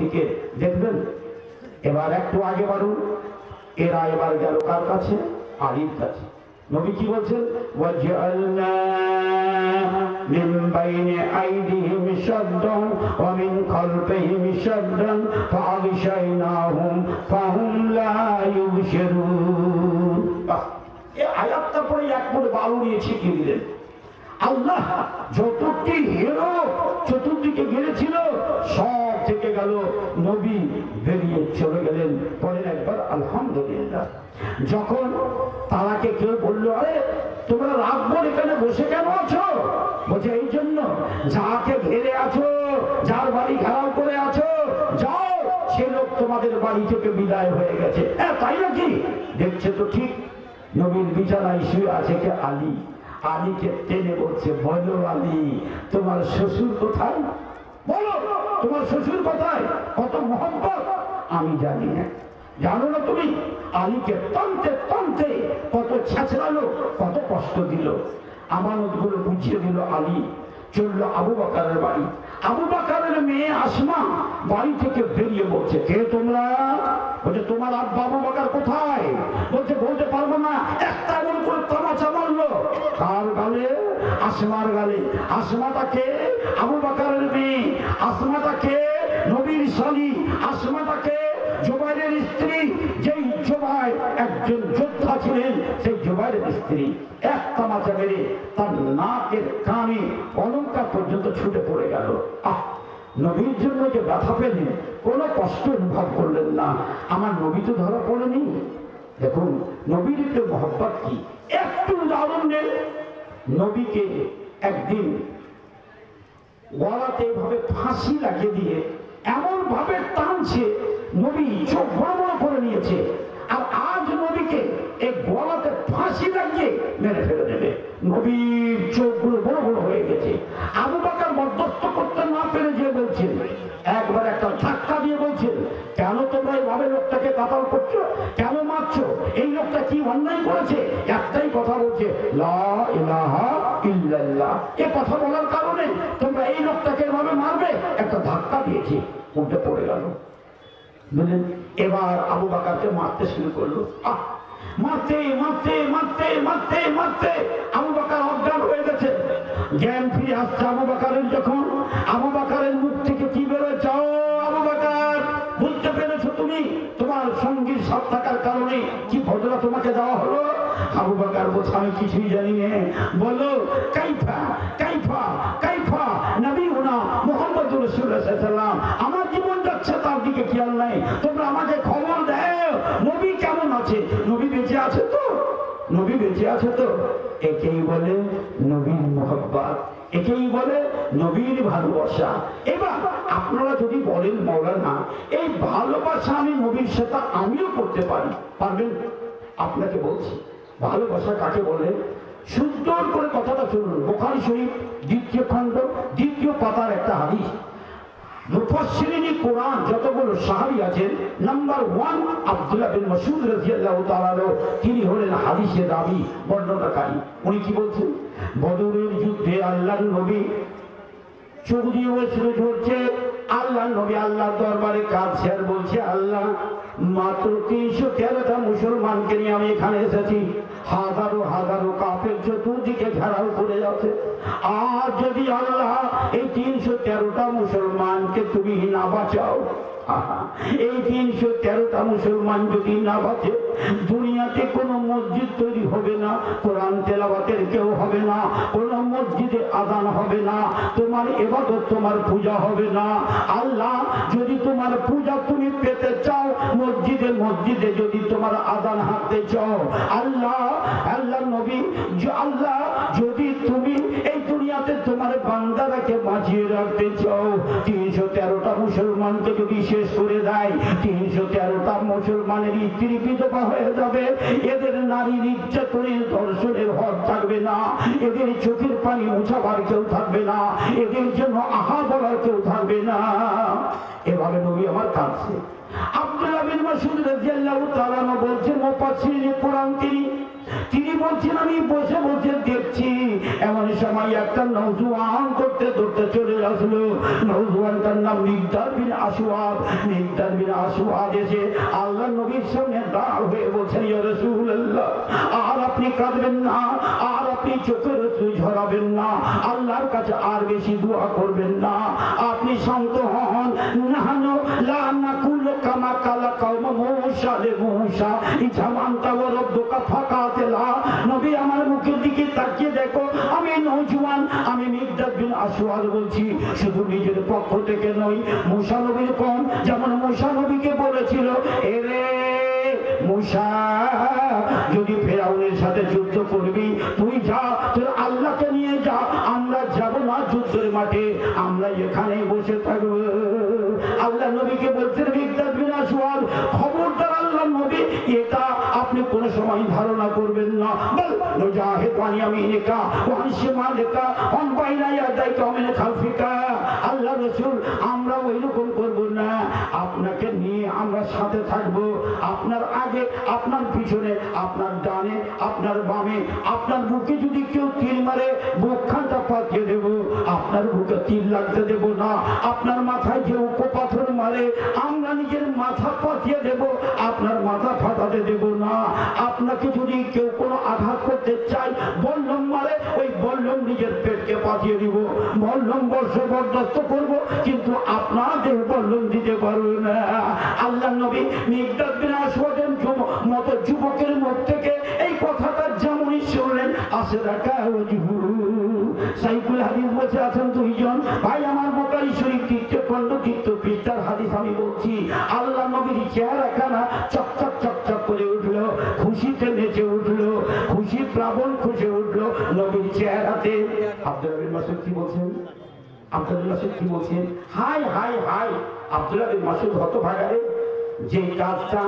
দিকে দেখবেন। এবার একটু আগে বাড়ুন, এরা এবার গেল কার কাছে? আলীর কাছে। নবী কি বলছেন? ওয়াজআলনা মিন বাইনি আইদিহিম শাদ্দান ওয়া মিন খালফিহিম শাদ্দান ফাআগশায়নাহুম ফাহুম লা ইউবশিরুন। এই আয়াতটা পরে এক মনে বালু নিয়ে ছিটিয়ে দিলেন। আল্লাহ যতটি হেরো চতুর্দিকে ঘিরেছিল সব থেকে গেল, নবী বেরিয়ে চলে গেলেন। পরের একবার আলহামদুলিল্লাহ। যখন তারাকে কেউ বললো, আরে তোমরা রাত ভর এখানে বসে কেন আছো? বলছে এই জন্য, যাকে ঘিরে আছো, যার বাড়ি ঘেরাও করে আছো, যাও, সে লোক তোমাদের বাড়ি থেকে বিদায় হয়ে গেছে। তাই নাকি? দেখছে তো ঠিক, নবীর বিছানায় শুয়ে আছে কে? আলী। আলীকে টেনে বলছে, বলো আলী, তোমার শ্বশুর কোথায়? বলো তোমার শ্বশুর কোথায়? কত মহব্বত আমি জানি না, জানো না তুমি? আলীকে টানতে টানতে কত ছেঁচড়ালো, কত কষ্ট দিল। আমানত গুলো বুঝিয়ে দিল আলী। চললো আবু বকরের বাড়ি। আবু বকরের মেয়ে আসমা বাড়ি থেকে বেরিয়ে বলছে, কে তোমরা? বলছে তোমার আব্বা আবু বকর কোথায়? বলছে বলতে পারবো না। একটা এমন করে তামাচা মারলো। কার গালে? আসমার গালে। আসমাটাকে আবু বকরের মেয়ে, আসমাটাকে নবীর শালী, আসমাটাকে জুবাইরের স্ত্রী, যেই জুবাইর একজন যোদ্ধা ছিলেন, সেই জুবাইরের স্ত্রী এক তামাচা মেরে তার নাকের কানে অলঙ্কার পর্যন্ত ছুটে পড়ে গেল। নবীর জন্য যে ব্যথা পেলেন, কোনো কষ্ট অনুভব করলেন না। আমার নবী তো ধরা পড়েনি। দেখুন নবীর একটু মহব্বত কি, একটু উদাহরণ নেই। নবীকে একদিন গলাতে এভাবে ফাঁসি লাগিয়ে দিয়ে এমন ভাবে টানছে, নবী চোখ বড় বড় করে নিয়েছে। আর আজ নবীকে এই গলাতে ফাঁসি লাগিয়ে মেরে ফেলে দেবে। নবীর চোখগুলো বড় বড় হয়ে গেছে। আবু বকর বরদাস্ত করতে না পেরে যে বলছেন, একবার একটা ধাক্কা দিয়ে বলছেন, কেন তোমরা এইভাবে লোকটাকে কাতাল করছো? কেন মারছো? এই লোকটা কি অন্যায় করেছে? একটাই কথা বলছে, লা ইলাহা ইল্লাল্লাহ। এ কথা বলার কারণে তোমরা এই লোকটাকে এভাবে মারবে? একটা ধাক্কা দিয়েছে, উঠে পড়ে গেল। বুঝলেন? এবার আবু বকরকে মারতে শুরু করলো। মারতে মারতে মারতে মারতে মারতে আবু বকর অজ্ঞান হয়ে গেছে। জ্ঞান ফিরে আসছে আবু বকরের। যখন আবু বকরের মুখ থেকে কি বেরোয়, যাও আবু বকর, বুঝতে পেরেছো তুমি তোমার সঙ্গীর সাথ থাকার কারণে কি বদলা তোমাকে দেওয়া হলো? আবু বকর বলছে, আমি কিছুই জানি না। বলো কাইফা কাইফা কাইফা নবীনা মুহাম্মদুর রাসূলুল্লাহ সাল্লাল্লাহু আলাইহি ওয়াসাল্লাম, আমার জীবন যাচ্ছে তার দিকে খেয়াল নাই, তোমরা আমাকে খবর দাও নবী কেমন আছে? নবী বেঁচে আছে তো? নবী বেঁচে আছে তো? একেই বলে নবীর মহব্বত, একেই বলে নবীর ভালোবাসা। এবার আপনারা যদি বলেন মাওলানা, এই ভালোবাসা আমি নবীর সাথে আমিও করতে পারি, পারবেন? আপনাকে বলছি ভালোবাসা কাকে বলে। সুন্দর করে কথাটা শুনুন। বুখারী শরীফ 2য় খণ্ড 2য় পাতার একটা হাদিস। মুফাসসিরিন কোরআন যতগুলো সাহাবী আছেন, নাম্বার 1 আব্দুল্লাহ বিন মাসউদ রাদিয়াল্লাহু তাআলা, তিনি হলেন হাদিসের রাবী, বর্ণনাকারী। উনি কি বলছেন? বদরের যুদ্ধে আল্লাহর নবী চোখ দিয়ে অশ্রু ঝরছে। আল্লাহর নবী আল্লাহর দরবারে কাঁদছে আর বলছে, আল্লাহ মাত্র 313টা মুসলমানকে নিয়ে আমি এখানে এসেছি, হাজারো হাজারো কাফের চতুর্দিকে ঘেরাও করে যাচ্ছে। আর যদি আল্লাহ এই 313টা মুসলমানকে তুমি না বাঁচাও, এই 313টা মুসলমান যদি না বাঁচে, দুনিয়াতে কোনো মসজিদ তৈরি হবে না, কোরআন তেলাওয়াতের কেউ হবে না, কোনো মসজিদে আযান হবে না, তোমার ইবাদত তোমার পূজা হবে না। আল্লাহ যদি তোমার পূজা তুমি পেতে চাও, মসজিদে মসজিদে যদি তোমার আযান হাঁকতে চাও, আল্লাহ আল্লাহ নবী আল্লাহ যদি তুমি এই দুনিয়াতে তোমার বান্দারাকে বাঁচিয়ে রাখতে চাও, 313টা মুসলমানকে যদি শেষ করে দেয়, 313টা মুসলমানের স্ত্রী বিধবা হয়ে যাবে, এদের নারী নির্যাতনের ধর্ষণের হক থাকবে না, এদের চোখের পানি মুছাবার কেউ থাকবে না, এদের জন্য আহা বলার কেউ থাকবে না। এভাবে নবী আমার কাছে। আব্দুল্লাহ বিন মাসউদ রাদিয়াল্লাহু তাআলা বলছেন, মুফাসসিরিন কোরআন তিনি তিনি বলছেন আমি বসে বসে দেখছি, এমন সময় একটা নওজোয়ান করতে করতে চলে আসলো। নওজোয়ানটার নাম মিকদাদ বিন আসওয়াদ। মিকদাদ বিন আসওয়াদ এসে আল্লাহ নবীর সামনে দাঁড় হয়ে বলছেন, ইয়া রাসূলুল্লাহ, আর আপনি কাঁদবেন না, আর আপনি চোখের আঁসু ঝরাবেন না, আল্লাহর কাছে আর বেশি দোয়া করবেন না, আপনি শান্ত হন। নাহানু লা নাকুলু কামা কালা কওম মূসা লিমূসা ইজামানতা ওয়া রাব্বুকা ফাকাতিলা। নবী আমার মুখের দিকে তাকিয়ে দেখো, আমি নওজোয়ান, আমি মিকদাদ বিন আসওয়াদ বলছি। শুধু নিজের পক্ষ থেকে নয়, মূসা নবীর কওম যেমন মূসা নবীকে বলেছিল, এরে মূসা, যদি ফেরাউনের সাথে যুদ্ধ করবি তুই যা, তোর আল্লাহকে নিয়ে যা, আমরা যাব না যুদ্ধের মাঠে, আমরা এখানেই বসে থাকবো। আল্লাহ নবীকে বলছেন, মিকদাদ বিন আসওয়াদ, খবরদার আল্লাহ নবী, এটা আপনি কোনো সময় ধারণা করবেন না। বল নুজাহিদ ওয়া ইয়ামিনিকা ওয়া শিমালিকা ওয়া বাইনা ইয়াদাইকা ওয়া মিন খালফিকা। আল্লাহ রাসূল, আমরা ওইরকম করব না, আপনাকে নিয়ে আমরা সাথে থাকব, আপনার আগে, আপনার পিছনে, আপনার ডানে, আপনার বামে। আপনার বুকে যদি কেউ তীর মারে, বুকখানটা পাঠিয়ে দেব, আপনার বুকে তীর লাগতে দেব না। আপনার মাথায় কেউ পাথর মারে, আমরা নিজের মাথা পাঠিয়ে দেব, আপনার মাথা ফাটাতে দেব না। আপনাকে যদি কেউ কোনো আঘাত করতে চায়, বল্লম মারে, ওই বল্লম নিজের পেটকে পাঠিয়ে দিব। বল্লম বর্ষ বরদাস্ত করব, কিন্তু আপনাদের বল্লম দিতে পারবে না। আল্লাহ নবী মিকদাদ বিন আসওয়াদের মতো যুবকের মুখ থেকে এই কথাটা যেমনই শুনলেন, আসে রাখা সাইকুল হাদিস বসে আছেন দুইজন ভাই আমার, বোখারী শরীফ তৃতীয় খণ্ড তৃতীয় পৃষ্ঠার হাদিস আমি বলছি। আল্লাহ নবীর চেহারাখানা চকচক চকচক করে উঠলো, খুশিতে নেচে উঠলো, খুশি প্লাবন খুশি উঠলো নবীর চেহারাতে। আব্দুল্লাহ বিন মাসউদ কি বলছেন? আব্দুল্লাহ মাসউদ কি বলছেন? হাই হাই হাই, আব্দুল্লাহ বিন মাসউদ হতভাগারে, যে কাজটা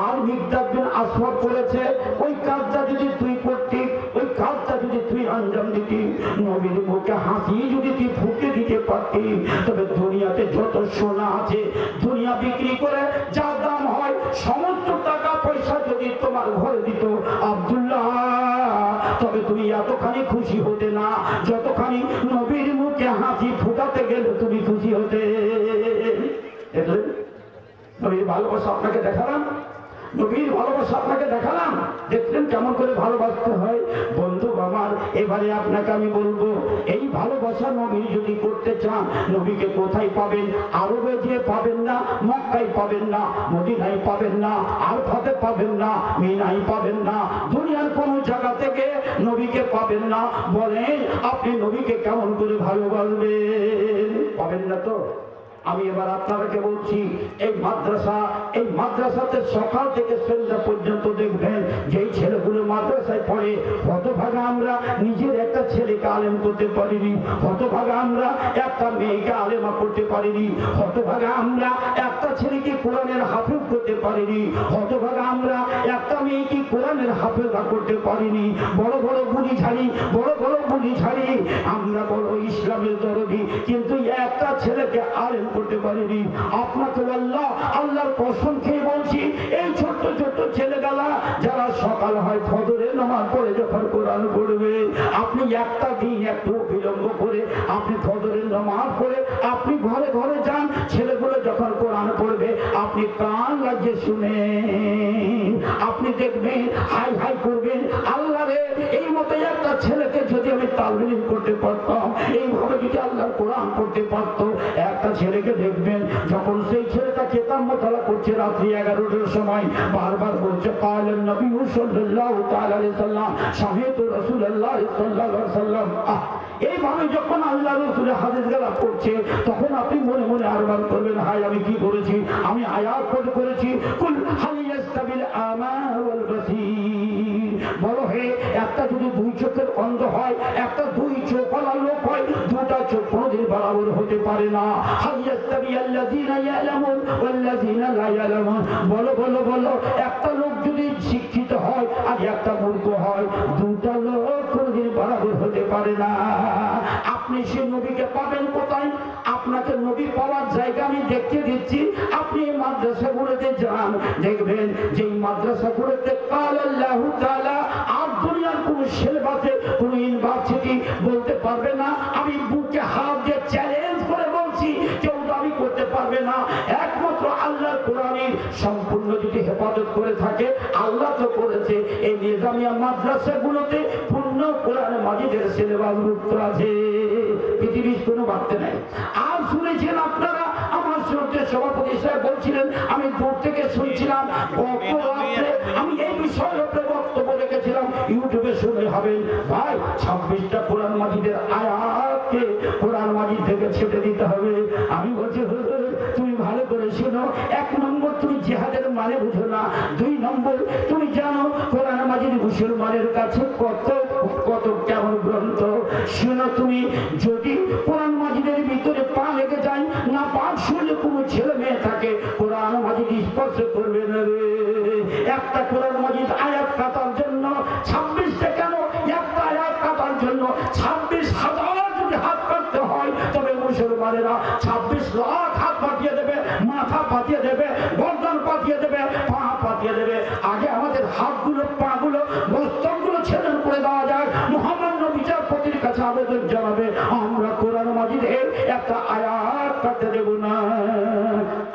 আর মিকদাদ বিন আসওয়াদ করেছে, ওই কাজটা যদি তুই করতি, ওই কাজটা যদি তুই আঞ্জাম দিতি, নবীর মুখে হাসি যদি তুই ফুঁকে দিতে পারতি, তবে দুনিয়াতে যত সোনা আছে, দুনিয়া বিক্রি করে যা দাম হয়, সমস্ত টাকা পয়সা যদি তোমার ঘরে দিত আব্দুল্লাহ, তবে তুমি এতখানি খুশি হতে না যতখানি নবীর মুখে হাসি ফুটাতে গেলে তুমি খুশি হতে। নবীর ভালোবাসা আপনাকে দেখালাম, নবীর ভালোবাসা আপনাকে দেখালাম, দেখলেন কেমন করে ভালোবাসতে হয়। বন্ধু আমার, এবারে আপনাকে আমি বলবো, এই ভালোবাসা নবীর যদি করতে চান, নবীকে কোথায় পাবেন? আরবে গিয়ে পাবেন না, মক্কায় পাবেন না, মদিনায় পাবেন না, আরফাতে পাবেন না, মিনায় পাবেন না, দুনিয়ার কোন জায়গা থেকে নবীকে পাবেন না। বলেন আপনি নবীকে কেমন করে ভালোবাসবেন? পাবেন না তো। আমি এবার আপনাদেরকে বলছি, এই মাদ্রাসাতে সকাল থেকে সন্ধ্যা পর্যন্ত দেখবেন যেই ছেলেগুলো মাদ্রাসায় পড়ে, হতভাগা আমরা নিজের একটা ছেলেকে আলেম করতে পারিনি, হতভাগা আমরা একটা মেয়েকে আলেমা করতে পারিনি, হতভাগা আমরা একটা ছেলেকে কোরআনের হাফেজ করতে পারিনি, হতভাগা আমরা একটা মেয়েকে কোরআনের হাফেজা করতে পারিনি। বড় বড় বুলি ছাড়ি আমরা বড় ইসলামের দরদি, কিন্তু একটা ছেলেকে আলেম করতে পারিনি। আপনাকে আল্লাহর কসম খেয়ে বলছি, এই ছোট্ট ছোট্ট ছেলেগুলা যারা সকাল হয় ফজরের নামাজ পড়ে যখন কোরআন পড়বে, আপনি একটা দিন একটু বিলম্ব করে আপনি ফজরের নামাজ পড়ে আপনি ঘরে ঘরে যান, ছেলেগুলো যখন কোরআন পড়বে আপনি কান লাগিয়ে শুনে আপনি দেখবেন, হাই হাই করবেন, আল্লাহ রে, এই মতো একটা ছেলেকে যদি আমি তালিম করতে পারতাম, এইভাবে যদি আল্লাহর কোরআন পড়তে পারতো। একটা ছেলেকে দেখবেন, যখন সেই ছেলেটা কেতাব মোতালা করছে রাত্রি 11টার সময়, বারবার বলছে কালেন নবী সাল্লাল্লাহু তাআলা আলাইহি সাল্লাম, সামিতু রাসূলুল্লাহ সাল্লাল্লাহু আলাইহি সাল্লাম। এইভাবে যখন আল্লাহ রাসূলের হাদিসগুলো পড়ছে, তখন আপনি মনে মনে আরমান করবেন, হাই আমি কি করেছি, আমি আয়াত পড়ে করেছি, কুল হাল ইয়াস্তাবিল আমা ওয়াল বাসীর। বলো হে, একটা যদি দুই চোখের অন্ধ হয়, একটা দুই চোখওয়ালা লোক হয়, দুটা চোখ কোনোদিন বরাবর হতে পারে না। হাল ইয়াস্তাবি আল্লাযীনা ইয়ালামুন ওয়াল্লাযীনা লা ইয়ালামুন। বলো বলো বলো, একটা লোক যদি শিক্ষিত হয় আর একটা মূর্খ হয়, দুটা লোক কোনোদিন বরাবর হতে পারে না। আপনি সেই নবীকে পাবেন কোথায়? আপনাকে নবী পাওয়ার জায়গা আমি দেখতে দিচ্ছি। আপনি এই মাদ্রাসাগুলোতে যান, দেখবেন যে মাদ্রাসাগুলোতে কাল আল্লাহু তাআলা আর দুনিয়ার কোন সিলেবাসে কোন ইউনিভার্সিটি বলতে পারবে না। আমি বুকে হাত দিয়ে চ্যালেঞ্জ করে বলছি, কেউ দাবি করতে পারবে না। একমাত্র আল্লাহর কোরআনের সম্পূর্ণ যদি হেফাজত করে থাকে, আল্লাহ তো করেছে এই নিজামিয়া মাদ্রাসাগুলোতে পূর্ণ কোরআন মাজিদের সিলেবাস মুক্ত আছে, পৃথিবীর কোনো বাড়তে নাই। আর শুনেছেন আপনারা, আমার শ্রদ্ধেয় সভাপতি সাহেব বলছিলেন, আমি দূর থেকে শুনছিলাম, আমি এই বিষয়ের উপরে বক্তব্য রেখেছিলাম, ইউটিউবে শুনে হবেন ভাই 26টা কোরআন মাজিদের আয়াতকে কোরআন মাজিদ থেকে ছেড়ে দিতে হবে। আমি বলছি তুমি ভালো করে শোনো, 1 নম্বর তুমি জিহাদের মানে বুঝো না, 2 নম্বর তুমি জানো কোরআন মাজিদ মুসলমানের কাছে কত কত কেমন গ্রন্থ। শোনো, তুমি যদি কোরআন মাজিদের ভিতরে পা লেগে যায়, না পাক শুনলে কোনো ছেলে মেয়ে থাকে, কোরআন মাজিদ স্পর্শ করবে না রে। একটা কোরআন মাজিদ আয়াত কাটার জন্য 26টা কেন, একটা আয়াত কাটার জন্য 26,000 যদি হাত কাটতে হয়, তবে মুসলমানেরা 26 লাখ হাত পাঠিয়ে দেবে, মাথা পাঠিয়ে দেবে, গর্দান পাঠিয়ে দেবে, পা পাঠিয়ে দেবে। আগে আমাদের হাতগুলো, পাগুলো, মস্তকগুলো ছেদন করে দেওয়া যায়। মহামান্য বিচারপতির কাছে আবেদন জানাবে, আমরা কোরআন মাজিদের একটা আয়াত কাটতে দেব না।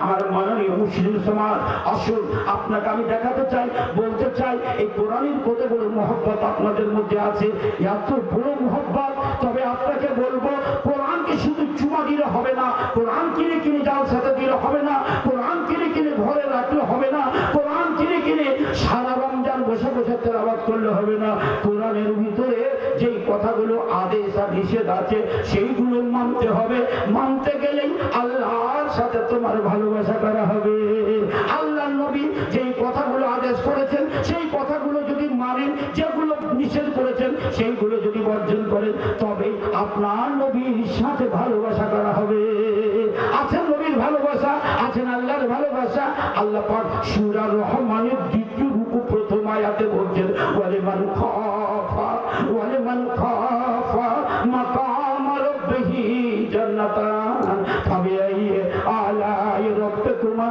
আমার মাননীয় মুসলিম সমাজ, আসুন আপনাকে আমি দেখাতে চাই, বলতে চাই, এই কোরআনের কত বড় মহব্বত আপনাদের মধ্যে আছে, এত বড় মহব্বত। তবে আপনাকে বলবো, কোরআনকে শুধু চুমা দিলে হবে না, কোরআন কিনে কিনে যার সাথে দিলে হবে না, কোরআন কিনে কিনে ঘরে রাখলে হবে না, কোরআন কিনে কিনে সারা রমজান বসে বসে তেলাওয়াত করলে হবে না। কোরআনের ভিতরে যেই কথাগুলো আদেশ আর নিষেধ আছে, সেইগুলো মানতে হবে। মানতে গেলেই আল্লাহর সাথে তোমার ভালোবাসা করা হবে। আল্লাহ নবী যেই কথাগুলো আদেশ করেছেন, সেই কথাগুলো যদি মানেন, যেগুলো নিষেধ করেছেন সেইগুলো যদি বর্জন করেন, তবে আপনার নবীর সাথে ভালোবাসা করা হবে। আছেন নবীর ভালোবাসা, আছেন আল্লাহর ভালোবাসা। আল্লাহ পাক সূরা রহমানের 2য় রুকু 1ম আয়াতে বলছেন, ওয়ালিমান খাফা মাকাম রাব্বিহি জান্নাতান ফাবিআইয়ি আলাই রাব্বিকুমা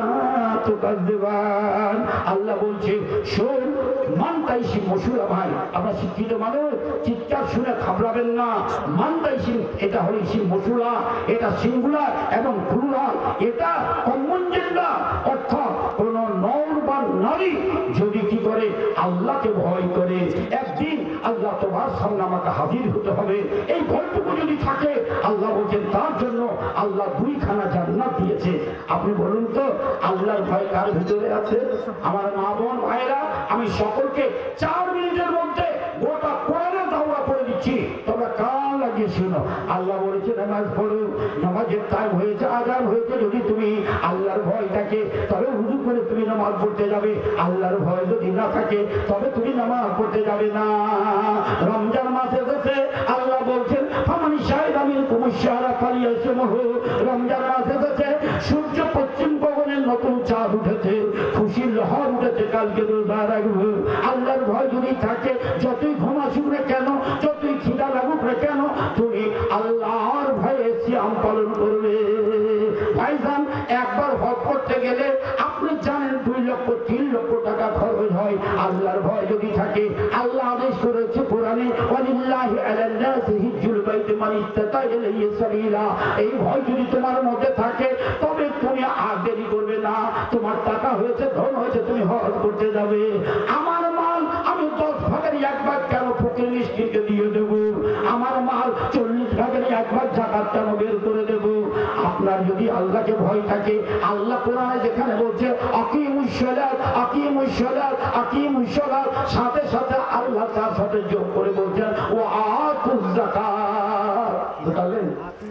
তুকাজ্জিবান। আল্লাহ বলছে, শোন, মানতাইশি মশুরা ভাই, আমরা শিক্ষিত মানুষ, চিৎকার শুনে ঘাবড়াবেন না। মানতাইশি এটা হলো ইসিম মশুরা, এটা সিঙ্গুলার এবং প্লুরাল, এটা কমন জেন্ডার, অর্থাৎ কোন নর বা নারী যদি কি করে, আল্লাহকে ভয় করে, একদিন আল্লাহ তোমার সামনে আমাকে হাজির হতে হবে, এই ভয়টুকু যদি থাকে, আল্লাহ বলছেন তার জন্য আল্লাহ 2খানা জান্নাত দিয়েছে। আপনি বলুন তো, আল্লাহর ভয় কার ভিতরে আছে? আমার মা বোন ভাইরা, আমি সকলকে 4 মিনিটের মধ্যে গোটা কোরআনের দাওয়া করে দিচ্ছি, তোমরা কান লাগিয়ে শোনো। আল্লাহ বলেছে নামাজ পড়ো, নামাজের টাইম হয়েছে, আজান হয়েছে, যদি তুমি আল্লাহর ভয় থাকে তবে উযু করে তুমি নামাজ পড়তে যাবে, আল্লাহর ভয় যদি না থাকে তবে তুমি নামাজ পড়তে যাবে না। রমজান মাস এসেছে, আল্লাহ বলছেন ফামান শাহিদা মিনকুম আশ-শাহরা ফালিয়াসুমহু। রমজান মাস এসেছে, সূর্য পশ্চিম গগনে নতুন চাঁদ উঠেছে, খুশির লহর উঠেছে, কালকে রোজা রাখবো। আল্লাহর ভয় যদি থাকে, যতই ঘুম আসুক না কেন, যতই খিদা লাগুক না কেন, তুমি আল্লাহর ভয়ে সিয়াম পালন করবে। ভাইজান, একবার হজ করতে গেলে আপনি জানেন 2 লক্ষ 3 লক্ষ টাকা খরচ হয়। আল্লাহর ভয় যদি থাকে, আল্লাহ আদেশ করেছে কোরআনে, ওয়ালিল্লাহি আলান নাসি হিজ্জুল বাইতি মান ইসতাতা ইলাইহি সাবিলা। এই ভয় যদি তোমার মধ্যে থাকে, তবে তুমি আর দেরি করবে না। তোমার টাকা হয়েছে, ধন হয়েছে, তুমি হজ করতে যাবে। আমার মাল আমি 10 ভাগের 1 ভাগ কেন ফকির মিসকিনকে দিয়ে দেব? আমার মাল 40 ভাগের 1 ভাগ যাকাত কেন বের করে দেব? আপনার যদি আল্লাহকে ভয় থাকে, আল্লাহ কোরআনে যেখানে বলছে আকিমুস সালাত, আকিমুস সালাত, আকিমুস সালাত, সাথে সাথে আল্লাহ তার সাথে যোগ করে বলছেন ওয়া আতুজ যাকাত। বুঝলেন?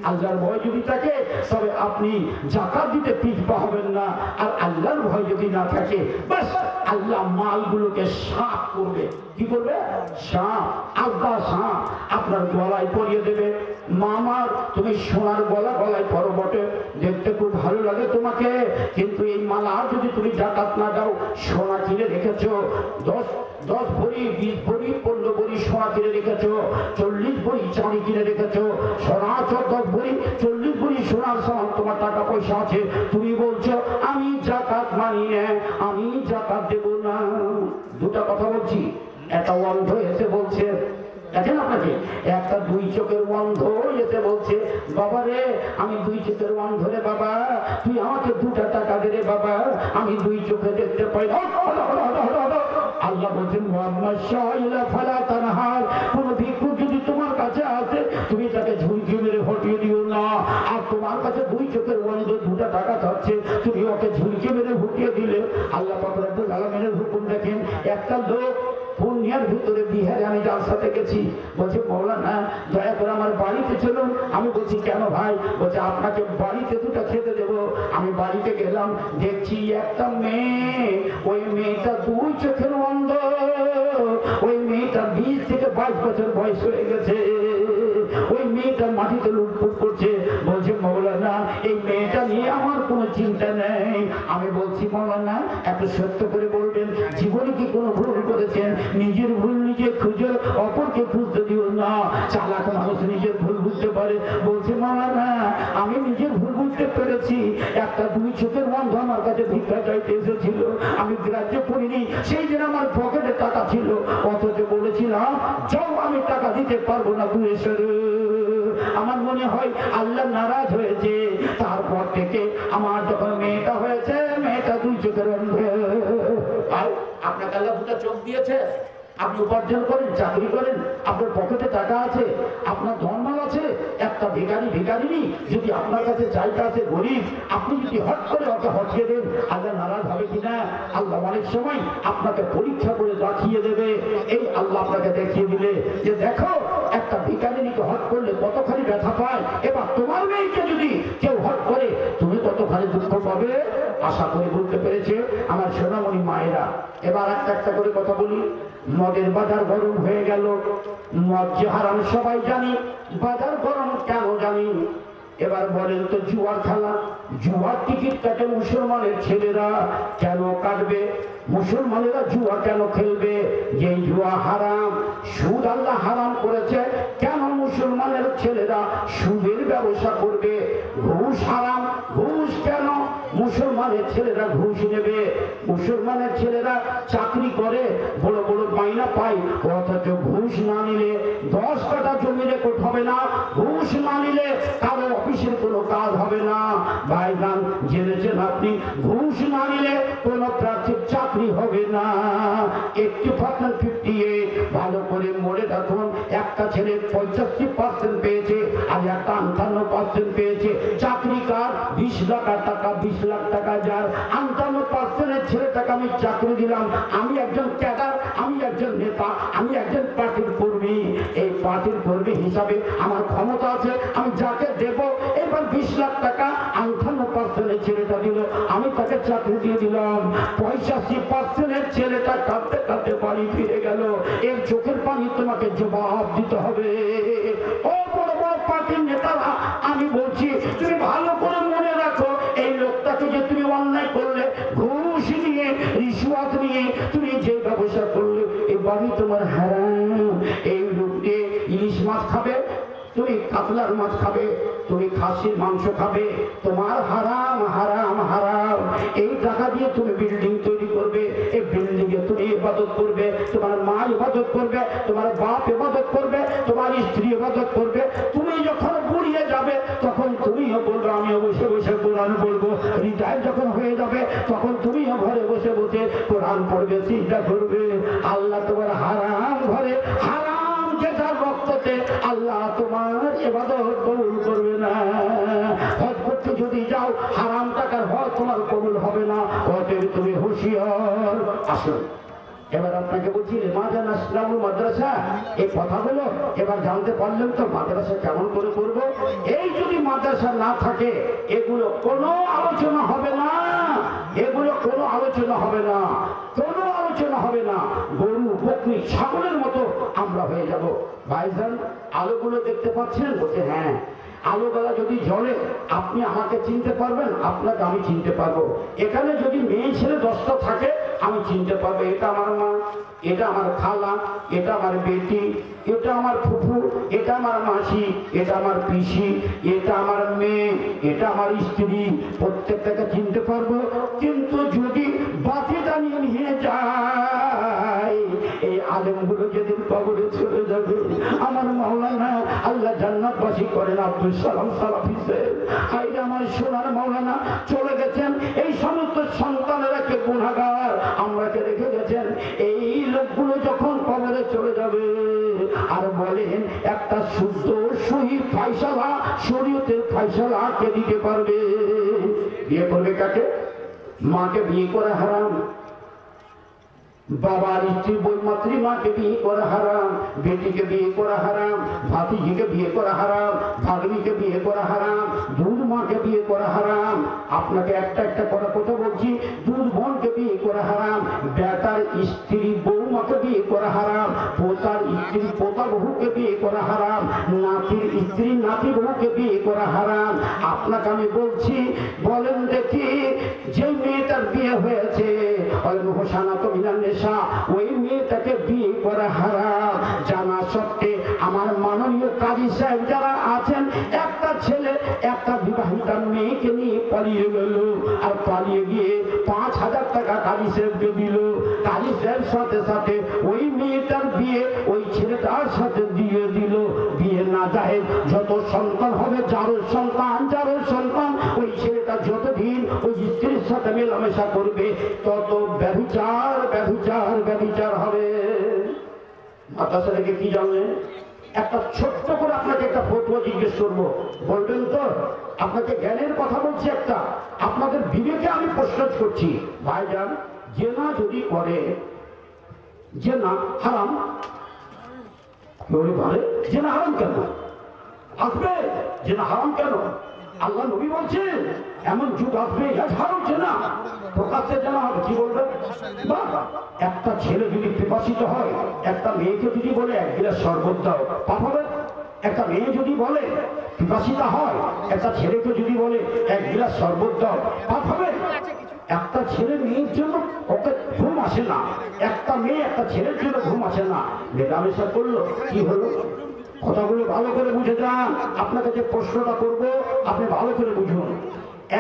আল্লাহর ভয় যদি থাকে, তবে আপনি যাকাত দিতে পিছপা হবেন না। আর আল্লাহর ভয় যদি না থাকে, বাস আল্লাহ মালগুলোকে সাফ করবে। কি করবে? সাপ, আলতা সাপ আপনার গলায় পরিয়ে দেবে। মামার তুমি সোনার গলা গলায় পরো বটে, দেখতে খুব ভালো লাগে তোমাকে, কিন্তু এই মালা যদি তুমি যাকাত না দাও, সোনা কিনে রেখেছো 10 ভরি, 20 ভরি, 15 ভরি ভরি সোনা কিনে রেখেছো, 40 ভরি চাঁদি কিনে রেখেছো, সোনা 14 ভরি, 40 ভরি সোনার সামান তোমার টাকা পয়সা আছে, তুমি বলছো আমি যাকাত মানি না, আমি যাকাত দেব না। দুটা কথা বলছি। একটা অন্ধ এসে বলছে, দেখেন আপনাকে, একটা 2 চোখের অন্ধ এসে বলছে, বাবা রে আমি 2 চোখের অন্ধ রে বাবা, তুই আমাকে 2টা টাকা দে রে বাবা, আমি 2 চোখে দেখতে পাই। আল্লাহ বলছেন কোন ভিক্ষুক যদি তোমার কাছে আসে তুমি তাকে ঝুঁকি মেরে হটিয়ে দিও না। আর তোমার কাছে 2 চোখের অন্ধ 2টা টাকা চাচ্ছে, তুমি ওকে ঝুঁকি মেরে হটিয়ে দিলে। আল্লাহ পাক রব্বুল আলামিনের হুকুম দেখেন। একটা লোক পুণ্যের ভিতরে বিহারে আমি যার সাথে গেছি, বলছে মৌলানা দয়া করে আমার বাড়িতে চলুন। আমি বলছি কেন ভাই? বলছে আপনাকে বাড়িতে 2টা খেতে দেবো। আমি বাড়িতে গেলাম, দেখছি একটা মেয়ে, ওই মেয়েটা 2 চোখের অন্ধ, ওই মেয়েটা 20 থেকে 22 বছর বয়স হয়ে গেছে। ওই মেয়েটা মাটিতে লুটফুট করছে। বলছে মৌলানা এই মেয়েটা নিয়ে আমার কোনো চিন্তা নেই। আমি বলছি মৌলানা এত সত্য করে বলবেন, জীবনে কি কোনো ভুল করেছেন? নিজের ভুল নিজে খুঁজে অপরকে খুঁজতে দিও না। চালাক মানুষ নিজের ভুল বুঝতে পারে। বলছে মৌলানা আমি নিজের ভুল বুঝতে পেরেছি। একটা 2 চোখের অন্ধ আমার কাছে ভিক্ষা চাইতে এসেছিল, আমি গ্রাহ্য করিনি। সেই দিন আমার পকেটে টাকা ছিল, অথচ বলেছিলাম যাও আমি টাকা দিতে পারবো না, তুই এসে। আমার মনে হয় আল্লাহ নারাজ হয়েছে। তারপর থেকে আমার যখন মেয়েটা হয়েছে, মেয়েটা 2 চোখের অন্ধ। আপনাকে আল্লাহ 2টা চোখ দিয়েছে, আপনি উপার্জন করেন, চাকরি করেন, আপনার পকেটে টাকা আছে, আপনার ধনমাল আছে। একটা ভিখারিনী যদি আপনার কাছে চাইতে আছে গরিব, আপনি যদি হট করে ওকে হটিয়ে দেন, আল্লাহ নারাজ হবে কিনা? আল্লাহ অনেক সময় আপনাকে পরীক্ষা করে দেখিয়ে দেবে। এই আল্লাহ আপনাকে দেখিয়ে দিলে যে দেখো একটা ভিখারিনীকে হট করলে কতখানি ব্যথা পায়, এবার তোমার মেয়েকে যদি কেউ হট করে তুমি কতখানি দুঃখ পাবে। আশা করে বলতে পেরেছে আমার সোনামণি মায়েরা। এবার একটা করে কথা বলি। মদের বাজার গরম হয়ে গেল। মদ যে হারাম সবাই জানি, বাজার গরম কেন জানি? এবার বলেন তো জুয়ার খেলা, জুয়ার টিকিট কাটে মুসলমানের ছেলেরা, কেন কাটবে? মুসলমানেরা জুয়া কেন খেলবে? যে জুয়া হারাম, সুদ আল্লাহ হারাম করেছে, কেন মুসলমানের ছেলেরা সুদের ব্যবসা করবে? ঘুষ হারাম, ঘুষ কেন মুসলমানের ছেলেরা ঘুষ নেবে? মুসলমানের ছেলেরা চাকরি করে, বড় বড় মাইনা পায়, অথচ ঘুষ না নিলে 10 কাঠা জমি রেকর্ড হবে না, ঘুষ না নিলে কারো অফিসের কোনো কাজ হবে না। ভাইজান জেনেছেন আপনি, ঘুষ না নিলে কোনো প্রার্থীর চাকরি হবে না। 80% ভালো করে মনে রাখুন, একটা ছেলে 85% পেয়েছে আর একটা 58% পেয়েছে। চাকরি কার? 20 লাখ টাকা, 20 লাখ টাকা যার। 58% ছেলেটাকে আমি চাকরি দিলাম, আমি একজন ক্যাডার, আমি একজন নেতা, আমি একজন পার্টির কর্মী। এই পার্টির কর্মী হিসাবে আমার ক্ষমতা আছে, আমি যাকে দেব। এবার 20 লাখ টাকা 58% ছেলেটা দিল, আমি তাকে চাকরি দিয়ে দিলাম। 85% ছেলেটা কাঁদতে কাঁদতে বাড়ি ফিরে গেল। এর চোখের পানি তোমাকে জবাব দিতে হবে। ও বড় বড় পার্টির নেতারা, আমি বলছি তুমি ভালো করে মনে রাখো, এই লোকটাকে যে তুমি অন্যায় করলে, ঘুষ নিয়ে, রিশওয়াত নিয়ে তুমি যে ব্যবসা করলে, এই বাড়ি তোমার হারাম। এই লোক দিয়ে ইলিশ মাছ খাবে, তুমি কাতলার মাছ খাবে, তুমি খাসির মাংস খাবে, তোমার হারাম হারাম হারাম। এই টাকা দিয়ে তুমি বিল্ডিং তৈরি করবে, এই বিল্ডিং এ তুমি ইবাদত করবে, তোমার মা ইবাদত করবে, তোমার বাপ ইবাদত করবে, তোমার স্ত্রী ইবাদত করবে। তুমি যখন বুড়িয়ে যাবে তখন তুমিও বলবে আমিও বসে বসে কোরআন পড়বো। রিটায়ার যখন হয়ে যাবে তখন তুমিও ঘরে বসে বসে কোরআন পড়বে, চিন্তা করবে। আল্লাহ তোমার হারাম ঘরে, হারাম যেটা রক্ততে, আল্লাহ তোমার ইবাদত কবুল করবে না। হজ করতে যদি যাও, হারাম টাকার হজ তোমার কবুল হবে না। অতএব তুমি হুঁশিয়ার। আসুন এবার আপনাকে বলছি মাজান ইসলামুল মাদ্রাসা, এই কথাগুলো এবার জানতে পারলেন তো মাদ্রাসা কেমন করে করব। এই যদি মাদ্রাসা না থাকে, এগুলো কোনো আলোচনা হবে না, এগুলো কোনো আলোচনা হবে না, কোনো আলোচনা হবে না। গরু বকরি ছাগলের মতো আমরা হয়ে যাব। ভাইজান আলোগুলো দেখতে পাচ্ছেন? বলছে হ্যাঁ। আলোবেলা যদি জ্বলে আপনি আমাকে চিনতে পারবেন, আপনাকে আমি চিনতে পারবো। এখানে যদি মেয়ে ছেলে 10টা থাকে আমি চিনতে পারবো এটা আমার মা, এটা আমার খালা, এটা আমার বেটি, এটা আমার ফুফু, এটা আমার মাসি, এটা আমার পিসি, এটা আমার মেয়ে, এটা আমার স্ত্রী, প্রত্যেকটাকে চিনতে পারবো। কিন্তু যদি বাতিটা নিয়ে যায়, এই আলেমগুলো যেদিন কবরে চলে যাবে, আমার মাওলানা আল্লাহ জান্নাতবাসী করেন আব্দুল সালাম সালাফি সাহেব, আইরে আমার সোনার মাওলানা চলে গেছেন। এই সমস্ত সন্তানেরা কে গুনাহগার, আমরাকে রেখে গেছেন। এই লোকগুলো যখন কবরে চলে যাবে আর বলেন একটা শুদ্ধ সহি ফায়সালা, শরীয়তের ফায়সালা কে দিতে পারবে? বিয়ে করবে কাকে? মাকে বিয়ে করা হারাম, বাবার স্ত্রী বৈমাত্রী মাকে বিয়ে করা হারাম, বেটিকে বিয়ে করা হারাম, ভাতিজিকে বিয়ে করা হারাম, ভাগ্নিকে বিয়ে করা হারাম, দুধ মাকে বিয়ে করা হারাম। আপনাকে একটা একটা কথা বলছি, দুধ বোনকে বিয়ে করা হারাম, বেটার স্ত্রী বৌমাকে বিয়ে করা হারাম, পোতার স্ত্রী পোতা বহুকে বিয়ে করা হারাম, নাতির স্ত্রী নাতি বহুকে বিয়ে করা হারাম। আপনাকে আমি বলছি, বলেন দেখি, যে মেয়েটার বিয়ে হয়েছে ওই মেয়েটাকে বিয়ে করা হারাম জানা সত্ত্বে আমার মাননীয় কাজী সাহেব যারা আছেন, একটা ছেলে একটা বিবাহিতা মেয়েকে নিয়ে পালিয়ে গেল, আর পালিয়ে গিয়ে 5,000 টাকা কাজী সাহেবকে দিল। কাজী সাহেব সাথে সাথে ওই মেয়েটার বিয়ে ওই ছেলেটার সাথে দিয়ে দিল। বিয়ে না যায় যত সন্তান হবে, যারও সন্তান, ওই ছেলেটা যতদিন ওই স্ত্রীর সাথে মেলামেশা করবে তত ব্যভিচার হবে। মাদ্রাসা থেকে কি জানলেন? একটা ছোট্ট করে আপনাকে একটা ফতোয়া জিজ্ঞেস করবো, বলবেন তো? আপনাকে জ্ঞানের কথা বলছি, একটা আপনাদের বিবেকে আমি প্রশ্ন করছি। ভাইজান, জেনা যদি করে, জেনা হারাম, জেনা হারাম কেন আসবে? জেনা হারাম কেন? আল্লাহ নবী বলছেন এমন যুগ আসবে হারাম জেনা প্রকাশ্যে জানা হবে। কি বলবে? একটা ছেলে যদি পিপাসিত হয়, একটা মেয়েকে যদি বলে 1 গ্লাস শরবত দাও, পাপ হবে? একটা মেয়ে যদি বলে পিপাসিতা হয়, একটা ছেলেকে যদি বলে 1 গ্লাস শরবত দাও, পাপ হবে? একটা ছেলে মেয়ের জন্য ওকে ঘুম আসে না, একটা মেয়ে একটা ছেলের জন্য ঘুম আসে না, মেলামেশা করলো, কি হলো? কথাগুলো ভালো করে বুঝে যান। আপনাকে যে প্রশ্নটা করবো আপনি ভালো করে বুঝুন।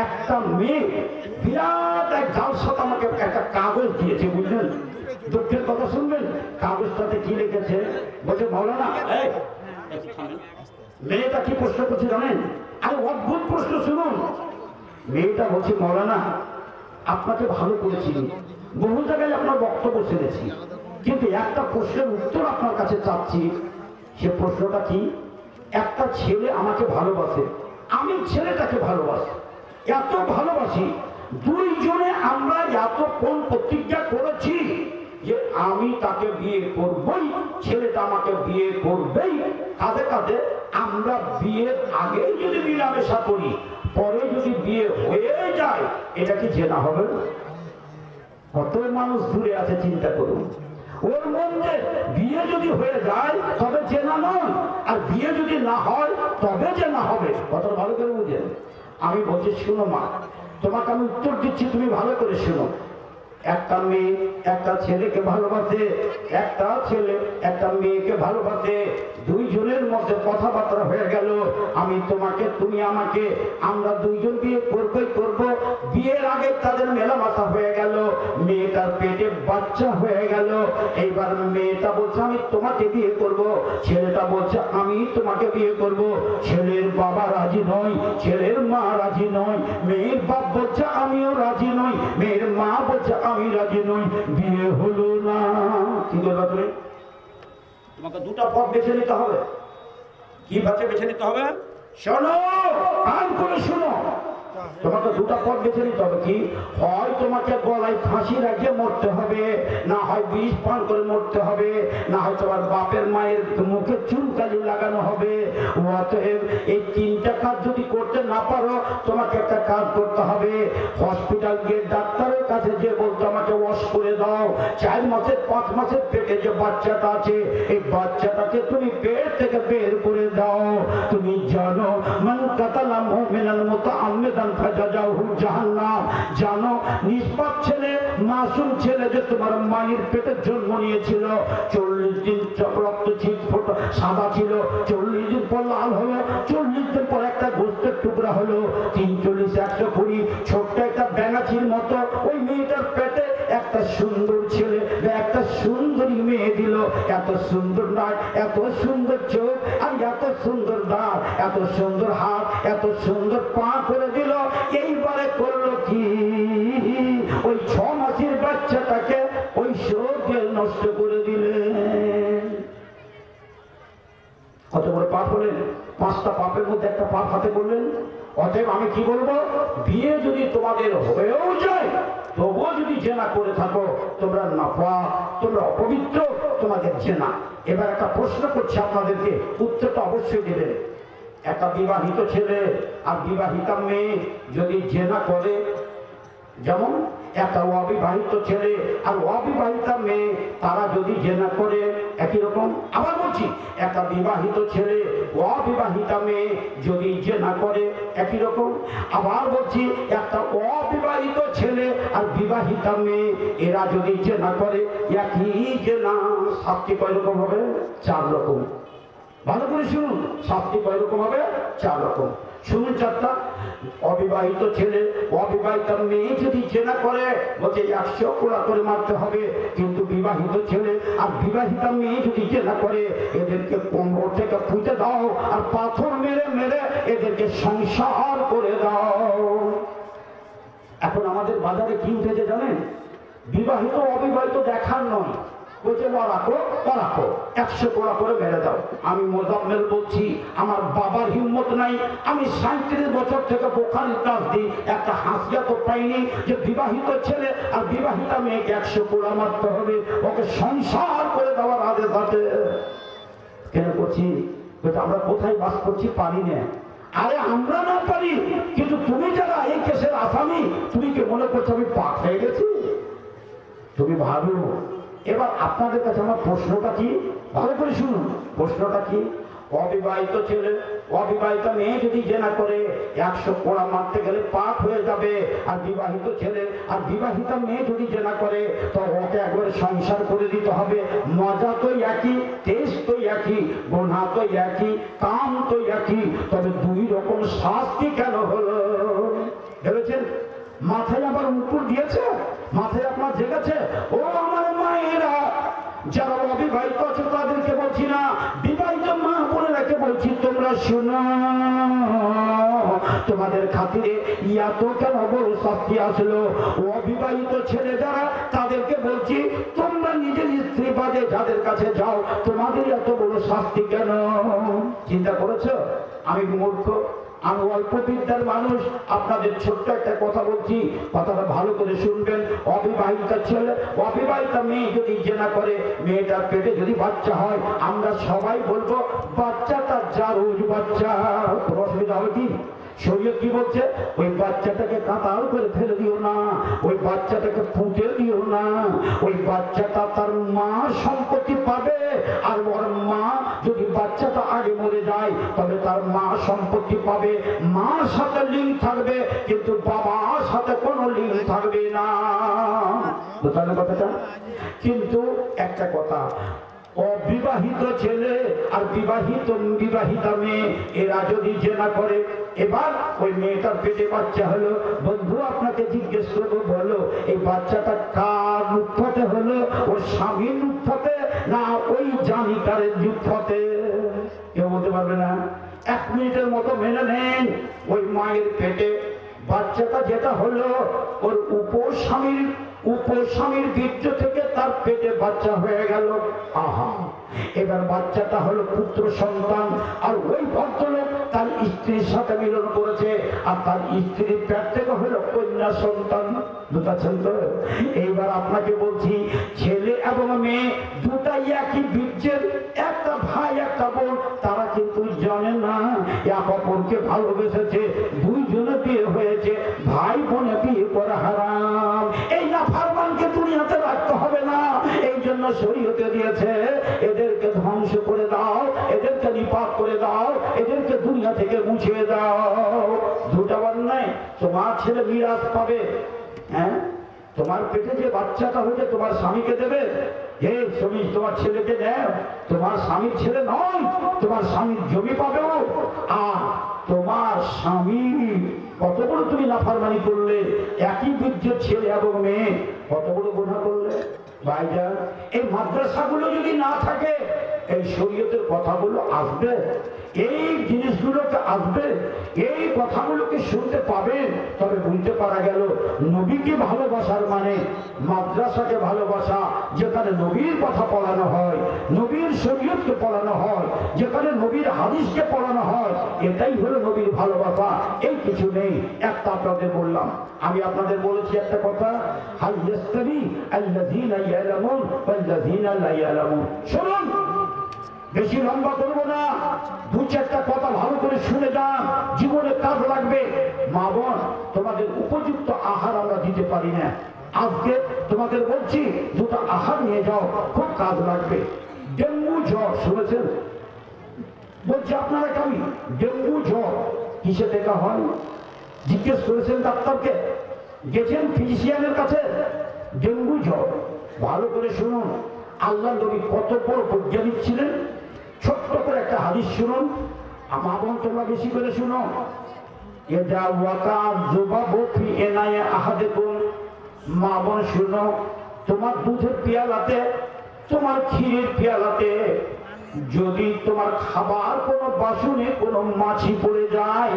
একটা মেয়ে বিরাট এক জালসাত আমাকে একটা কাগজ দিয়েছে, বুঝলেন? দুঃখের কথা শুনবেন, কাগজটাতে কি লিখেছে? বলছে মাওলানা, মেয়েটা কি প্রশ্ন করছে জানেন? আরে অদ্ভুত প্রশ্ন শুনুন। মেয়েটা বলছে মাওলানা, আপনাকে ভালো করেছি, বহু জায়গায় আপনার বক্তব্য শুনেছি, কিন্তু একটা প্রশ্নের উত্তর আপনার কাছে চাচ্ছি। সে প্রশ্নটা কি? একটা ছেলে আমাকে ভালোবাসে, আমি ছেলেটাকে ভালোবাসি, এত ভালোবাসি, দুইজনে আমরা এত কোন প্রতিজ্ঞা করেছি যে আমি তাকে বিয়ে করবই, ছেলেটা আমাকে বিয়ে করবেই। কাঁধে কাঁধে আমরা বিয়ের আগে যদি মেলামেশা করি, পরে যদি বিয়ে হয়ে যায়, এটা কি জেনা হবে? কত মানুষ দূরে আছে, চিন্তা করুন। ওর মধ্যে বিয়ে যদি হয়ে যায় তবে জেনা নয়, আর বিয়ে যদি না হয় তবে জেনা হবে। কত ভালো করে বুঝেন। আমি বলছি, শুনো মা, তোমাকে আমি উত্তর দিচ্ছি, তুমি ভালো করে শুনো। একটা মেয়ে একটা ছেলেকে ভালোবাসে, একটা ছেলে একটা মেয়েকে ভালোবাসে, দুইজনের মধ্যে কথাবার্তা হয়ে গেল, আমি তোমাকে তুমি আমাকে, আমরা দুইজন বিয়ে করবই করব। বিয়ের আগে তাদের মেলামেশা হয়ে গেল, মেয়েটার পেটে বাচ্চা হয়ে গেল। এইবার মেয়েটা বলছে আমি তোমাকে বিয়ে করব, ছেলেটা বলছে আমি তোমাকে বিয়ে করব। ছেলের বাবা রাজি নয়, ছেলের মা রাজি নয়, মেয়ের বাপ বলছে আমিও রাজি নই, মেয়ের মা বলছে আমি রাজি নই, বিয়ে হলো না। কি করবে তুমি? তোমাকে দুটা পথ বেছে নিতে হবে। কি ভাবে বেছে নিতে হবে? শোনো, কান করে শোনো, তোমাকে দুটা পথ বেছে নিতে হবে। কি? হয় তোমাকে গলায় ফাঁসি লাগিয়ে মরতে হবে, না হয় বিষ পান করে মরতে হবে, না হয় তোমার বাপের মায়ের মুখে চুনকালি লাগানো হবে। অতএব এই 3টা কাজ যদি করতে না পারো, তোমাকে একটা কাজ করতে হবে। হসপিটাল গিয়ে ডাক্তারের কাছে যে বলতো আমাকে ওয়াশ করে দাও, 4 মাসের 5 মাসের পেটে যে বাচ্চাটা আছে, এই বাচ্চাটাকে তুমি পেট থেকে বের করে দাও। তুমি জানো মান কাতালা মুমিনাল মুতাআম্মিদান ফাজাজাহু জাহান্নাম, জানো নিষ্পাপ ছেলে মাসুম ছেলে যে তোমার মায়ের পেটে জন্ম নিয়েছিল, 40 দিন রক্ত সাদা ছিল, 40 দিন পর লাল হলো, 40 দিন পর একটা গোস্তের টুকরা হলো, 340 120 ছোট্ট একটা ব্যাঙাচির মতো ওই মেয়েটার পেটে একটা সুন্দর ছেলে, একটা সুন্দরী মেয়ে দিল। এত সুন্দর নয়, এত সুন্দর চোখ আর এত সুন্দর দাঁত, এত সুন্দর হাত, এত সুন্দর পা করে দিল। এইবারে করলো কি, ওই 6 মাসের বাচ্চাটাকে ওই শোকে নষ্ট করে দিলেন। কত বড় পাপ হলেন! 5টা পাপের মধ্যে একটা পাপ হাতে করলেন। অতএব আমি কি বলবো, বিয়ে যদি তোমাদের হয়েও যায়, তবুও যদি জেনা করে থাকো, তোমরা নাপাক, তোমরা অপবিত্র, তোমাদের জেনা। এবার একটা প্রশ্ন করছি আপনাদেরকে, উত্তরটা অবশ্যই দেবেন। একটা বিবাহিত ছেলে আর বিবাহিতা মেয়ে যদি জেনা করে, যেমন একটা অবিবাহিত ছেলে আর অবিবাহিতা মেয়ে তারা যদি জেনা করে একই রকম। আবার বলছি, একটা বিবাহিত ছেলে অবিবাহিতা মেয়ে যদি জেনা করে একই রকম। আবার বলছি, একটা অবিবাহিত ছেলে আর বিবাহিতা মেয়ে এরা যদি জেনা করে একই জেনা। শাস্তি কয় রকম হবে? 4 রকম। ভালো করে শুনুন, শাস্তি কয় রকম হবে? 4 রকম। শুনুন 4টা। অবিবাহিত ছেলে অবিবাহিত মেয়ে যদি জেনা করে বলছে 100 কোড়া করে মারতে হবে। কিন্তু বিবাহিত ছেলে আর বিবাহিতা মেয়ে যদি জেনা করে এদেরকে কোমর থেকে পুঁতে দাও আর পাথর মেরে মেরে এদেরকে সংসার করে দাও। এখন আমাদের বাজারে কি উঠেছে জানেন? বিবাহিত অবিবাহিত দেখার নয়, বলছে রাখো 100 কোড়া করে মেরে দাও। আমি মোজাম্মেল বলছি, আমার বাবার হিম্মত নাই। আমি 37 বছর থেকে বোখারির কাজ দিই, একটা হাসিয়া তো পাইনি যে বিবাহিত ছেলে আর বিবাহিতা মেয়েকে 100 কোড়া মারতে হবে, ওকে সংসার করে দেওয়ার আদেশ আছে। কেন করছি? আমরা কোথায় বাস করছি পারি না। আরে আমরা না পারি, কিন্তু তুমি যারা এই কেসের আসামি, তুমি কি মনে করছো আমি পাক হয়ে গেছি? তুমি ভাবো। এবার আপনাদের কাছে আমার প্রশ্নটা কি, ভালো করে শুনুন। প্রশ্নটা কি, অবিবাহিত ছেলে অবিবাহিতা মেয়ে যদি জেনা করে 100 কোড়া মারতে গেলে পাপ হয়ে যাবে। আর বিবাহিত ছেলে আর বিবাহিতা মেয়ে যদি জেনা করে তো ওকে একবারে সংসার করে দিতে হবে। মজা তো একই, টেস্ট তো একই, গুনাহ তো একই, কাম তো একই, তবে 2 রকম শাস্তি কেন হলো? ভেবেছেন? মাথায় আবার মুকুট দিয়েছে, মাথায় আপনার জেগেছে। ও আমার মায়েরা যারা অবিবাহিত আছে তাদেরকে বলছি না, বিবাহিত মা বোনেরাকে বলছি, তোমরা শোনো, তোমাদের খাতিরে এত কেন বড় শাস্তি আসলো? অবিবাহিত ছেলে যারা তাদেরকে বলছি, তোমরা নিজের স্ত্রী বাদে যাদের কাছে যাও, তোমাদের এত বড় শাস্তি কেন? চিন্তা করেছো? আমি মূর্খ, আমি অল্প বিদ্যার মানুষ, আপনাদের ছোট্ট একটা কথা বলছি, কথাটা ভালো করে শুনবেন। অবিবাহিতা ছেলে অবিবাহিতা মেয়ে যদি জেনা করে, মেয়েটার পেটে যদি বাচ্চা হয়, আমরা সবাই বলবো বাচ্চাটা জারুজ বাচ্চা। কোনো অসুবিধা হবে কি? শরীয়ত কি বলছে? ওই বাচ্চাটাকে কাতার করে ফেলে দিও না, ওই বাচ্চাটাকে পুঁতে দিও না। ওই বাচ্চাটা তার মা সম্পত্তি পাবে, আর ওর মা যদি বাচ্চাটা আগে মরে যায় তবে তার মা সম্পত্তি পাবে, মার সাথে লিঙ্ক থাকবে, কিন্তু বাবার সাথে কোনো লিঙ্ক থাকবে না। বুঝলেন কথাটা? কিন্তু একটা কথা, অবিবাহিত ছেলে আর বিবাহিতা মেয়ে এরা যদি জেনা করে, এবার ওই মেয়েটার পেটে বাচ্চা হলো, বন্ধু আপনাকে জিজ্ঞেস করবো, বলো এই বাচ্চাটা কার নুৎফতে হলো? ওর স্বামীর নুৎফতে না ওই জানিকারের নুৎফতে? কেউ বলতে পারবে না। 1 মিনিটের মতো মেনে নেন, ওই মায়ের পেটে বাচ্চাটা যেটা হলো ওর উপস্বামীর বীর্য থেকে তার পেটে বাচ্চা হয়ে গেল। আহা, এবার বাচ্চাটা হলো পুত্র সন্তান, আর ওই ভদ্রলোক তার স্ত্রীর সাথে মিলন করেছে, আর তার স্ত্রীর পেট থেকে হলো কন্যা সন্তান। বুঝাচ্ছেন তো? এইবার আপনাকে বলছি, ছেলে এবং মেয়ে দুটাই একই বীর্যের, একটা ভাই একটা বোন, তারা কিন্তু জানে না এক অপরকে ভালোবেসেছে, 2 জনে বিয়ে হয়েছে, ভাই বোনে বিয়ে করা হারাম। এই নাফরমানকে দুনিয়াতে রাখতে হবে না, এই জন্য শরীয়তে দিয়েছে এদেরকে ধ্বংস করে দাও, এদেরকে নিপাত করে দাও, এদেরকে দুনিয়া থেকে মুছিয়ে দাও। 2টা বার নাই, তোমার ছেলে মিরাজ পাবে, হ্যাঁ, তোমার পেটে যে বাচ্চাটা হয়েছে তোমার স্বামীকে দেবে? হে স্বামী, তোমার ছেলেকে দেও, তোমার স্বামীর ছেলে নয়, তোমার স্বামীর জমি পাবেও। আর তোমার স্বামী কত বড় তুমি নাফরমানি করলে, একই বীর্যের ছেলে এবং মেয়ে কত বড় গুনাহ করলে। ভাইজান, এই মাদ্রাসাগুলো যদি না থাকে এই শরীয়তের কথাগুলো আসবে, এই জিনিসগুলোকে আসবে, এই কথাগুলোকে শুনতে পাবেন। তবে বুঝতে পারা গেল নবীকে ভালোবাসার মানে মাদ্রাসাকে ভালোবাসা, যেখানে নবীর কথা পড়ানো হয়, নবীর শরীয়তকে পড়ানো হয়, যেখানে নবীর হাদিসকে পড়ানো হয়, এটাই হলো নবীর ভালোবাসা। এই কিছু নেই। একটা আপনাদের বললাম, আমি আপনাদের বলেছি একটা কথা, হাল ইয়াস্তাবি আল্লাযীনা ইয়ালামুন ওয়াল্লাযীনা লা ইয়ালামুন। শুনুন, বেশি লম্বা করবো না, দু চারটা কথা ভালো করে শুনে যান, জীবনে কাজ লাগবে। মা বোন, তোমাদের উপযুক্ত আহার আমরা দিতে পারি না। আজকে তোমাদের বলছি দুটো আহার নিয়ে যাও, খুব কাজ লাগবে। ডেঙ্গু জ্বর শুনেছেন? বলছি আপনারা কেমন? ডেঙ্গু জ্বর কিসে দেখা হয়? জিজ্ঞেস করেছেন ডাক্তারকে? গেছেন ফিজিশিয়ানের কাছে? ডেঙ্গু জ্বর ভালো করে শুনুন, আল্লাহ নবী কত বড় বৈজ্ঞানিক ছিলেন। ছোট্ট করে একটা হাদিস শুনুন, মা বোন তোমরা বেশি করে শুনো। মা বোন শুনো, তোমার দুধের পেয়ালাতে, তোমার ক্ষীরের পেয়ালাতে যদি তোমার খাবার কোনো বাসনে কোনো মাছি পড়ে যায়,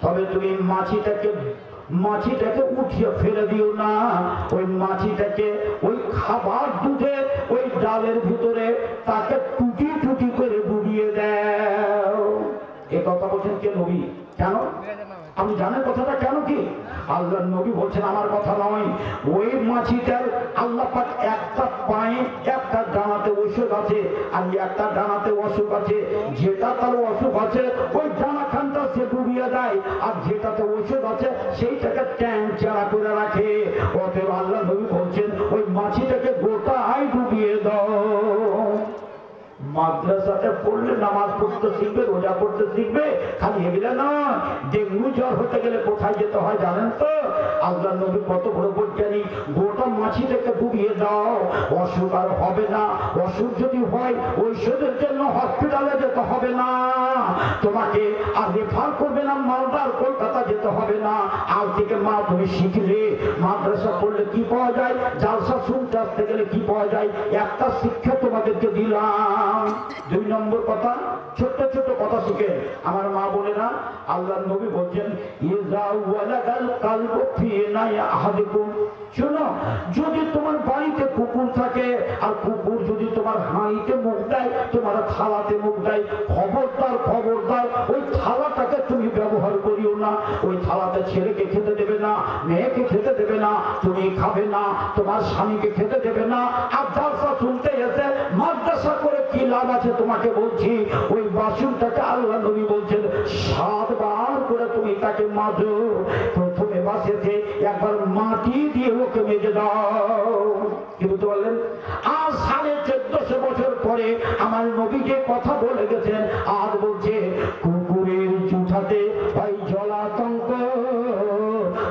তবে তুমি মাছিটাকে উঠিয়ে ফেলে দিও না। ওই মাছিটাকে ওই খাবার দুধে ওই ডালের ভিতরে তাকে টুটি টুটি করে ডুবিয়ে দাও। এ কথা বলছেন কে? নবী। কেন? আপনি জানেন কথাটা কেন? কি আল্লাহ নবী বলছেন, আমার কথা নয়। ওই মাছিটার আল্লাহ পাক একটা পায়ে একটা ডানাতে ওষুধ আছে, আর একটা ডানাতে অসুখ আছে। যেটা তার অসুখ আছে ওই ডানা খানটা সে ডুবিয়ে দেয়, আর যেটাতে ওষুধ আছে সেইটাকে ট্যাং চারা করে রাখে। অতএব আল্লাহ নবী বলছেন ওই মাছিটাকে গোটাই ডুবিয়ে দাও। মাদ্রাসাতে পড়লে নামাজ পড়তে শিখবে, রোজা পড়তে শিখবে, খালি এগুলো না। ডেঙ্গু জ্বর হতে গেলে কোথায় যেতে হয় জানেন তো? আল্লাহ নবী কত বড় বৈজ্ঞানিক। গোটা মাছিটাকে ডুবিয়ে দাও, অসুখ আর হবে না। অসুখ যদি হয় ঔষধের জন্য হসপিটালে যেতে হবে না, তোমাকে আর রেফার করবে না মালদার কলকাতা যেতে হবে না। আজ থেকে মা তুমি শিখলে মাদ্রাসা পড়লে কি পাওয়া যায়, জালসা শুনতে আসতে গেলে কি পাওয়া যায়, একটা শিক্ষা তোমাদেরকে দিলাম। দুই নম্বর কথা, ছোট্ট ছোট্ট কথা শিখে আমার মা বোনেরা, আল্লাহ নবী বলছেন শোনো, যদি তোমার বাড়িতে কুকুর থাকে আর কুকুর যদি তোমার হাঁড়িতে মুখ দেয়, তোমার থালাতে মুখ দেয়, খবরদার খবরদার ওই থালাটাকে তুমি ব্যবহার করিও না। ওই থালাতে ছেলেকে খেতে দেবে না, মেয়েকে খেতে দেবে না, তুমি খাবে না, তোমার স্বামীকে খেতে দেবে না। আর জালসা শুনতে এসে মাদ্রাসা করে কি লাভ আছে তোমাকে বলছি। ওই বাসনটাকে আল্লাহ নবী বলছেন 7 বার করে তুমি তাকে মাজো। প্রথমে বাসেতে একবার মাটি দিয়ে ওকে মেজে দাও। কি বলতে পারলেন? আর 1450 বছর পরে আমার নবী যে কথা বলে গেছেন, আর বলছে কুকুরের জুঠাতে ভাই জলাতঙ্ক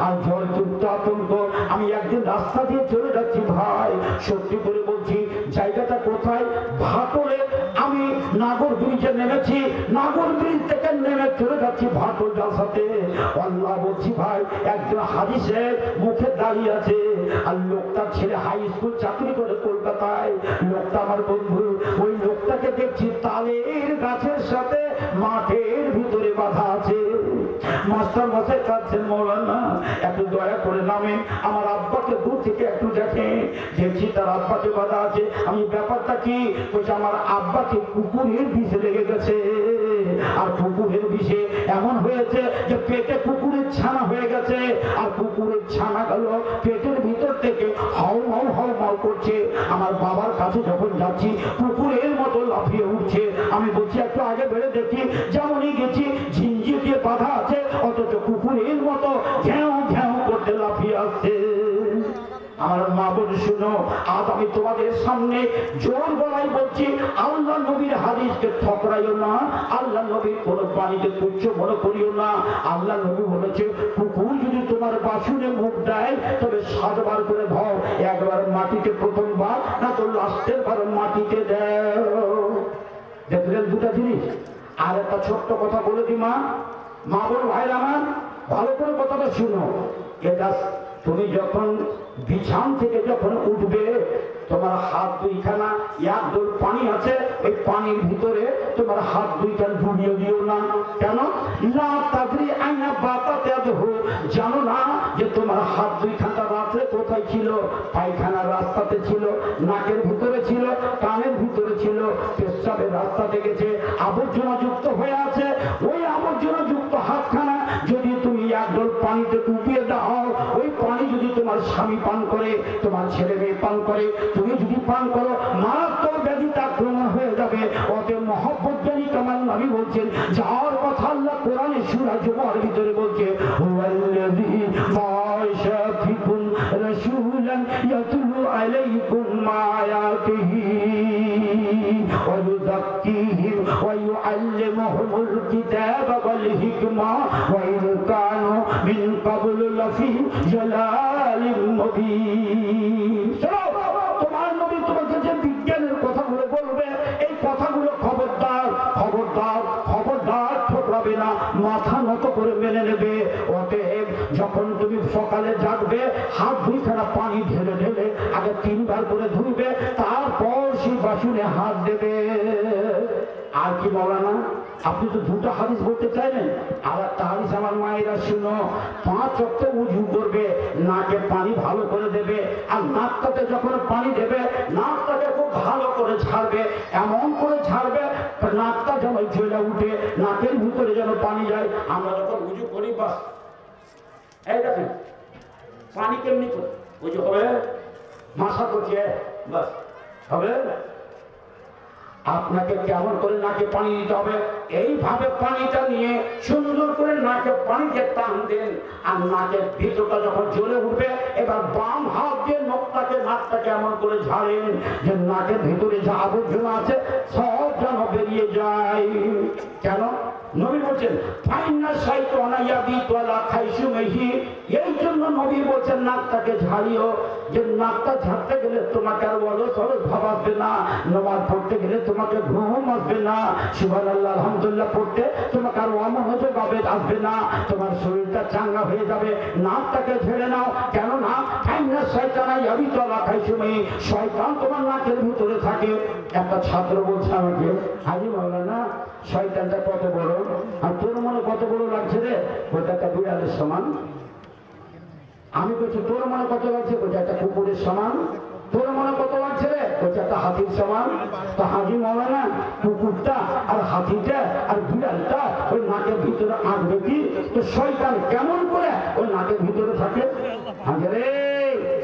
আর জলযুক্ত আতঙ্ক। আমি একদিন রাস্তা দিয়ে চলে যাচ্ছি ভাই, সত্যি করে বলছি, জায়গাটা কোথায়? ভাটলে। আমি নাগর ব্রিজে নেমেছি, নাগর ব্রিজ থেকে নেমে চলে যাচ্ছি ভাটল জালসাতে। আল্লাহ বলছি ভাই, একজন হাদিসের মুখে দাঁড়িয়ে আছে, আর লোকটার ছেলে হাই স্কুল চাকরি করে কলকাতায়। লোকটা আমার বন্ধু। ওই লোকটাকে দেখছি তালের গাছের সাথে মাঠের ভিতরে বাঁধা আছে। মাস্টার মশাই কাঁদছেন, মৌলানা একটু দয়া করে নামেন, আমার আব্বাকে দূর থেকে একটু দেখেন। দেখছি তার আব্বাকে বাঁধা আছে। আমি ব্যাপারটা কি বলছি, আমার আব্বাকে কুকুরের বিষে লেগে গেছে। আর কুকুরের বিষে এমন হয়েছে যে পেটে কুকুরের ছানা হয়ে গেছে, আর কুকুরের ছানা গেল পেটের ভিতর থেকে হাউ মাউ হাউ মাউ করছে। আমার বাবার কাছে যখন যাচ্ছি কুকুরের মতো লাফিয়ে উঠছে। আমি বলছি একটু আগে বেড়ে দেখি, যেমনই গেছি ঝিঞ্জি দিয়ে বাঁধা আছে, অথচ কুকুরের মতো ঘ্যাও ঘ্যাও করতে লাফিয়ে আসছে। আমার মা বোন শুনো, আজ আমি তোমাদের সামনে জোর গলায় বলছি, আল্লাহ নবীর হাদিসকে ঠকরাইও না, আল্লাহ নবীর কোন বাণীকে তুচ্ছ মনে করিও না। আল্লাহ নবী বলেছে, কুকুর যদি তোমার বাসুরে মুখ দেয় তবে 7 বার করে ধাও, একবার মাটিতে প্রথমবার, না তো লাস্টের বার মাটিতে দাও। দেখলেন দুটা জিনিস। আর একটা ছোট্ট কথা বলে দি মা বোন ভাইরা আমার, ভালো করে কথাটা শুনো। এটা তুমি যখন বিছান থেকে যখন উঠবে, তোমার হাত দুইখানা, এক ডোল পানি আছে, ওই পানির ভিতরে তোমার হাত দুইখান ডুবিয়ে দিও না। কেন? না তাদরি আইনা বাতাতে হো, জানো না যে তোমার হাত দুইখানা রাত্রে কোথায় ছিল? পায়খানার রাস্তাতে ছিল, নাকের ভিতরে ছিল, কানের ভিতরে ছিল, পেশাবের রাস্তাতে গেছে, আবর্জনা যুক্ত হয়ে আছে। ওই আবর্জনা যুক্ত হাতখানা যদি তুমি এক ডোল পানিতে ডুবিয়ে দাও, ওই পানি যদি তোমার স্বামী পান করে, তোমার ছেলে মেয়ে পান করে, তুমি যদি পান করো, মারাত্মক ব্যাধিতে আক্রমণ হয়ে যাবে। অতএব মহাবৈজ্ঞানিক আমার নবী বলছেন, যার কথা আল্লাহ কোরআনে সূরা জুমার ভিতরে বলছে, হুয়াল্লাযী বা'আসা ফীকুম রাসূলান ইয়াতলু আলাইকুম আয়াতিহি ওয়া ইউযাক্কিহিম ওয়া ইউআল্লিমুহুমুল কিতাবা ওয়াল হিকমা ওয়া ইন কানু মিন ক্বাবলু লাফি জালালিম মুবিন। তোমার নবী তোমাকে যে বিজ্ঞানের কথাগুলো বলবে, এই কথাগুলো খবরদার খবরদার খবরদার ঠকরাবে না, মাথা নত করে মেনে নেবে। অতএব যখন তুমি সকালে জাগবে, হাত দুইখানা পানি ঢেলে ঢেলে আগে 3 বার করে ধুইবে, তারপর সেই বাসনে হাত দেবে। আর কি মৌলানা, আপনি তো দুটো হাদিস বলতে চাইলেন, আর একটা হাদিস আমার মায়েরা শুনো, 5 ওয়াক্ত উযু করবে, নাকে পানি ভালো করে দেবে, আর নাকটাতে যখন পানি দেবে, নাকটাকে খুব ভালো করে ছাড়বে, এমন করে ছাড়বে নাকটা যেন জ্বলে উঠে, নাকের ভিতরে যেন পানি যায়। আমরা যখন উযু করি, বাস এই দেখেন পানি কেমনি করে উযু হবে, মাথা করছে, বাস হবে। আপনাকে কেমন করে নাকে পানি দিতে হবে, এইভাবে পানিটা নিয়ে সুন্দর করে নাকে পানিকে টান দেন, আর নাকের ভিতরটা যখন জ্বলে উঠবে, এবার বাম হাত দিয়ে নাকটাকে এমন করে ঝাড়েন যে নাকের ভিতরে যা আবর্জনা আছে সব যেন বেরিয়ে যায়। কেন? নবী বলছেন, ফাইন্না শাইতানা ইয়াবিতু আলা খাইশুমিহি, এই জন্য নবী বলছেন নাকটাকে ঝাড়িও, যে নাকটা ঝাড়তে গেলে তোমাকে আর অলস অলস ভাব আসবে না, নামাজ পড়তে গেলে তোমাকে ঘুম আসবে না, সুবহানাল্লাহ আলহামদুলিল্লাহ পড়তে তোমাকে আর অমনোযোগ আসবে না, তোমার শরীরটা চাঙ্গা হয়ে যাবে। নাকটাকে ঝেড়ে নাও। কেন না? ফাইন্না শাইতানা ইয়াবিতু আলা খাইশুমিহি, শয়তান তোমার নাকের ভিতরে থাকে। একটা ছাত্র বলছে আমাকে, হাজি মাওলানা শয়তানটা কত বড়, আর তোর মনে কত বড় লাগছে রে? ওটা একটা বিড়ালের সমান। আমি বলছি তোর মনে কত লাগছে? ওটা একটা কুকুরের সমান। তোর মনে কত লাগছে রে? ওটা একটা হাতির সমান। তো হাজি মাওলানা কুকুরটা আর হাতিটা আর বিড়ালটা ওই নাকের ভিতরে আঁকবে কি? তো শয়তান কেমন করে ওই নাকের ভিতরে থাকে? হাজি রে,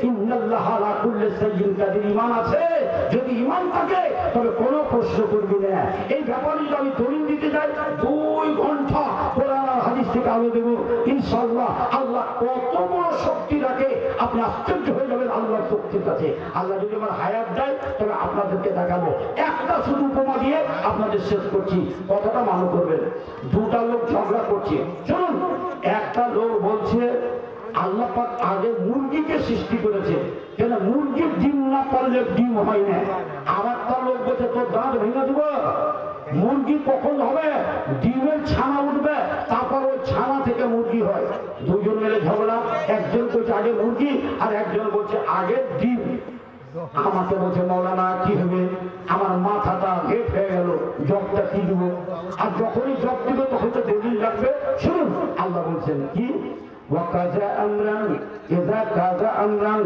ইন্নাল্লাহ আলা কুল্লি শাইইন কাদির, ঈমান আছে, যদি ঈমান থাকে তবে কোনো প্রশ্ন করবি না। এই ব্যাপারে যদি আমি দলিল দিতে যাই 2 ঘন্টা কোরআন আর হাদিস থেকে আলো দেব ইনশাআল্লাহ। আল্লাহ কত বড় শক্তি রাখে, আপনি আশ্চর্য হয়ে যাবেন আল্লাহর শক্তির কাছে। আল্লাহ যদি আমার হায়াত দেয় তবে আপনাদেরকে দেখাবো। একটা শুধু উপমা দিয়ে আপনাদের শেষ করছি, কথাটা মানো করবেন। 2টা লোক ঝগড়া করছে। চলুন, একটা লোক বলছে আল্লাহ পাক আগে মুরগিকে সৃষ্টি করেছে, কেন মুরগির ডিম না পারলে ডিম হয় না। আর একটা লোক বলছে তোর দাঁত ভেঙে দিব। মুরগি কখন হবে? ডিমের ছানা উঠবে, তারপর ওই ছানা থেকে মুরগি হয়। 2জন মিলে ঝগড়া, একজন বলছে আগে মুরগি, আর একজন বলছে আগে ডিম। আমাকে বলছে মাওলানা কি হবে? আমার মাথাটা হেট হয়ে গেল, জবটা কি দিব? আর যখনই জব দিব তখন তো দলিল লাগবে। শুনুন, আল্লাহ বলছেন কি, وَقَضَى أَمْرًا إِذَا قَضَى أَمْرًا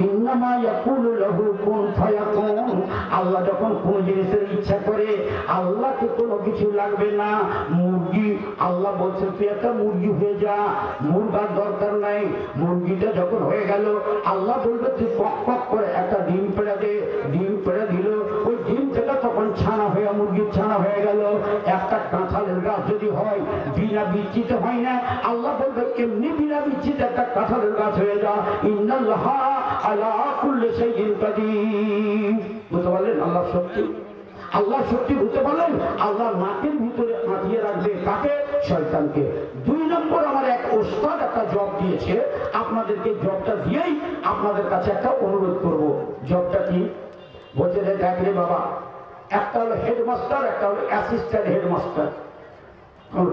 إِنَّمَا يَقُولُ لَهُ كُن فَيَكُونُ। আল্লাহ যখন কোন জিনিসের ইচ্ছা করে, আল্লাহকে কোনো কিছু লাগবে না। মুরগি, আল্লাহ বলছে তুই একটা মুরগি হয়ে যা, মুরগার দরকার নাই। মুরগিটা যখন হয়ে গেল, আল্লাহ বলবে তুই কক কক করে একটা ডিম পেড়ে দে। ডিম পেড়ে দিল, ওই ডিম থেকে তখন ছানা হয়ে মুরগির ছানা হয়ে গেল। একটা কাঁঠালের গাছ যদি হয়, বিনা বীজতে হয় না, আল্লাহ বলবে এমনি বিনা বিচ্ছিত একটা কাঁঠালের গাছ হয়ে যা। ইন্নাল্লাহ আলা কুল্লি শাইইন কাদির। বুঝতে পারলেন আল্লাহ শক্তি? আল্লাহ শক্তি বুঝতে পারলেন? আল্লাহ নাকের ভিতরে আঁটিয়ে রাখবে কাকে? শয়তানকে। 2 নম্বর, আমার এক ওস্তাদ একটা জব দিয়েছে, আপনাদেরকে জবটা দিয়েই আপনাদের কাছে একটা অনুরোধ করব। জবটা কি? বলছে যে দেখ রে বাবা, একটা হলো হেডমাস্টার, একটা হলো অ্যাসিস্ট্যান্ট হেডমাস্টার।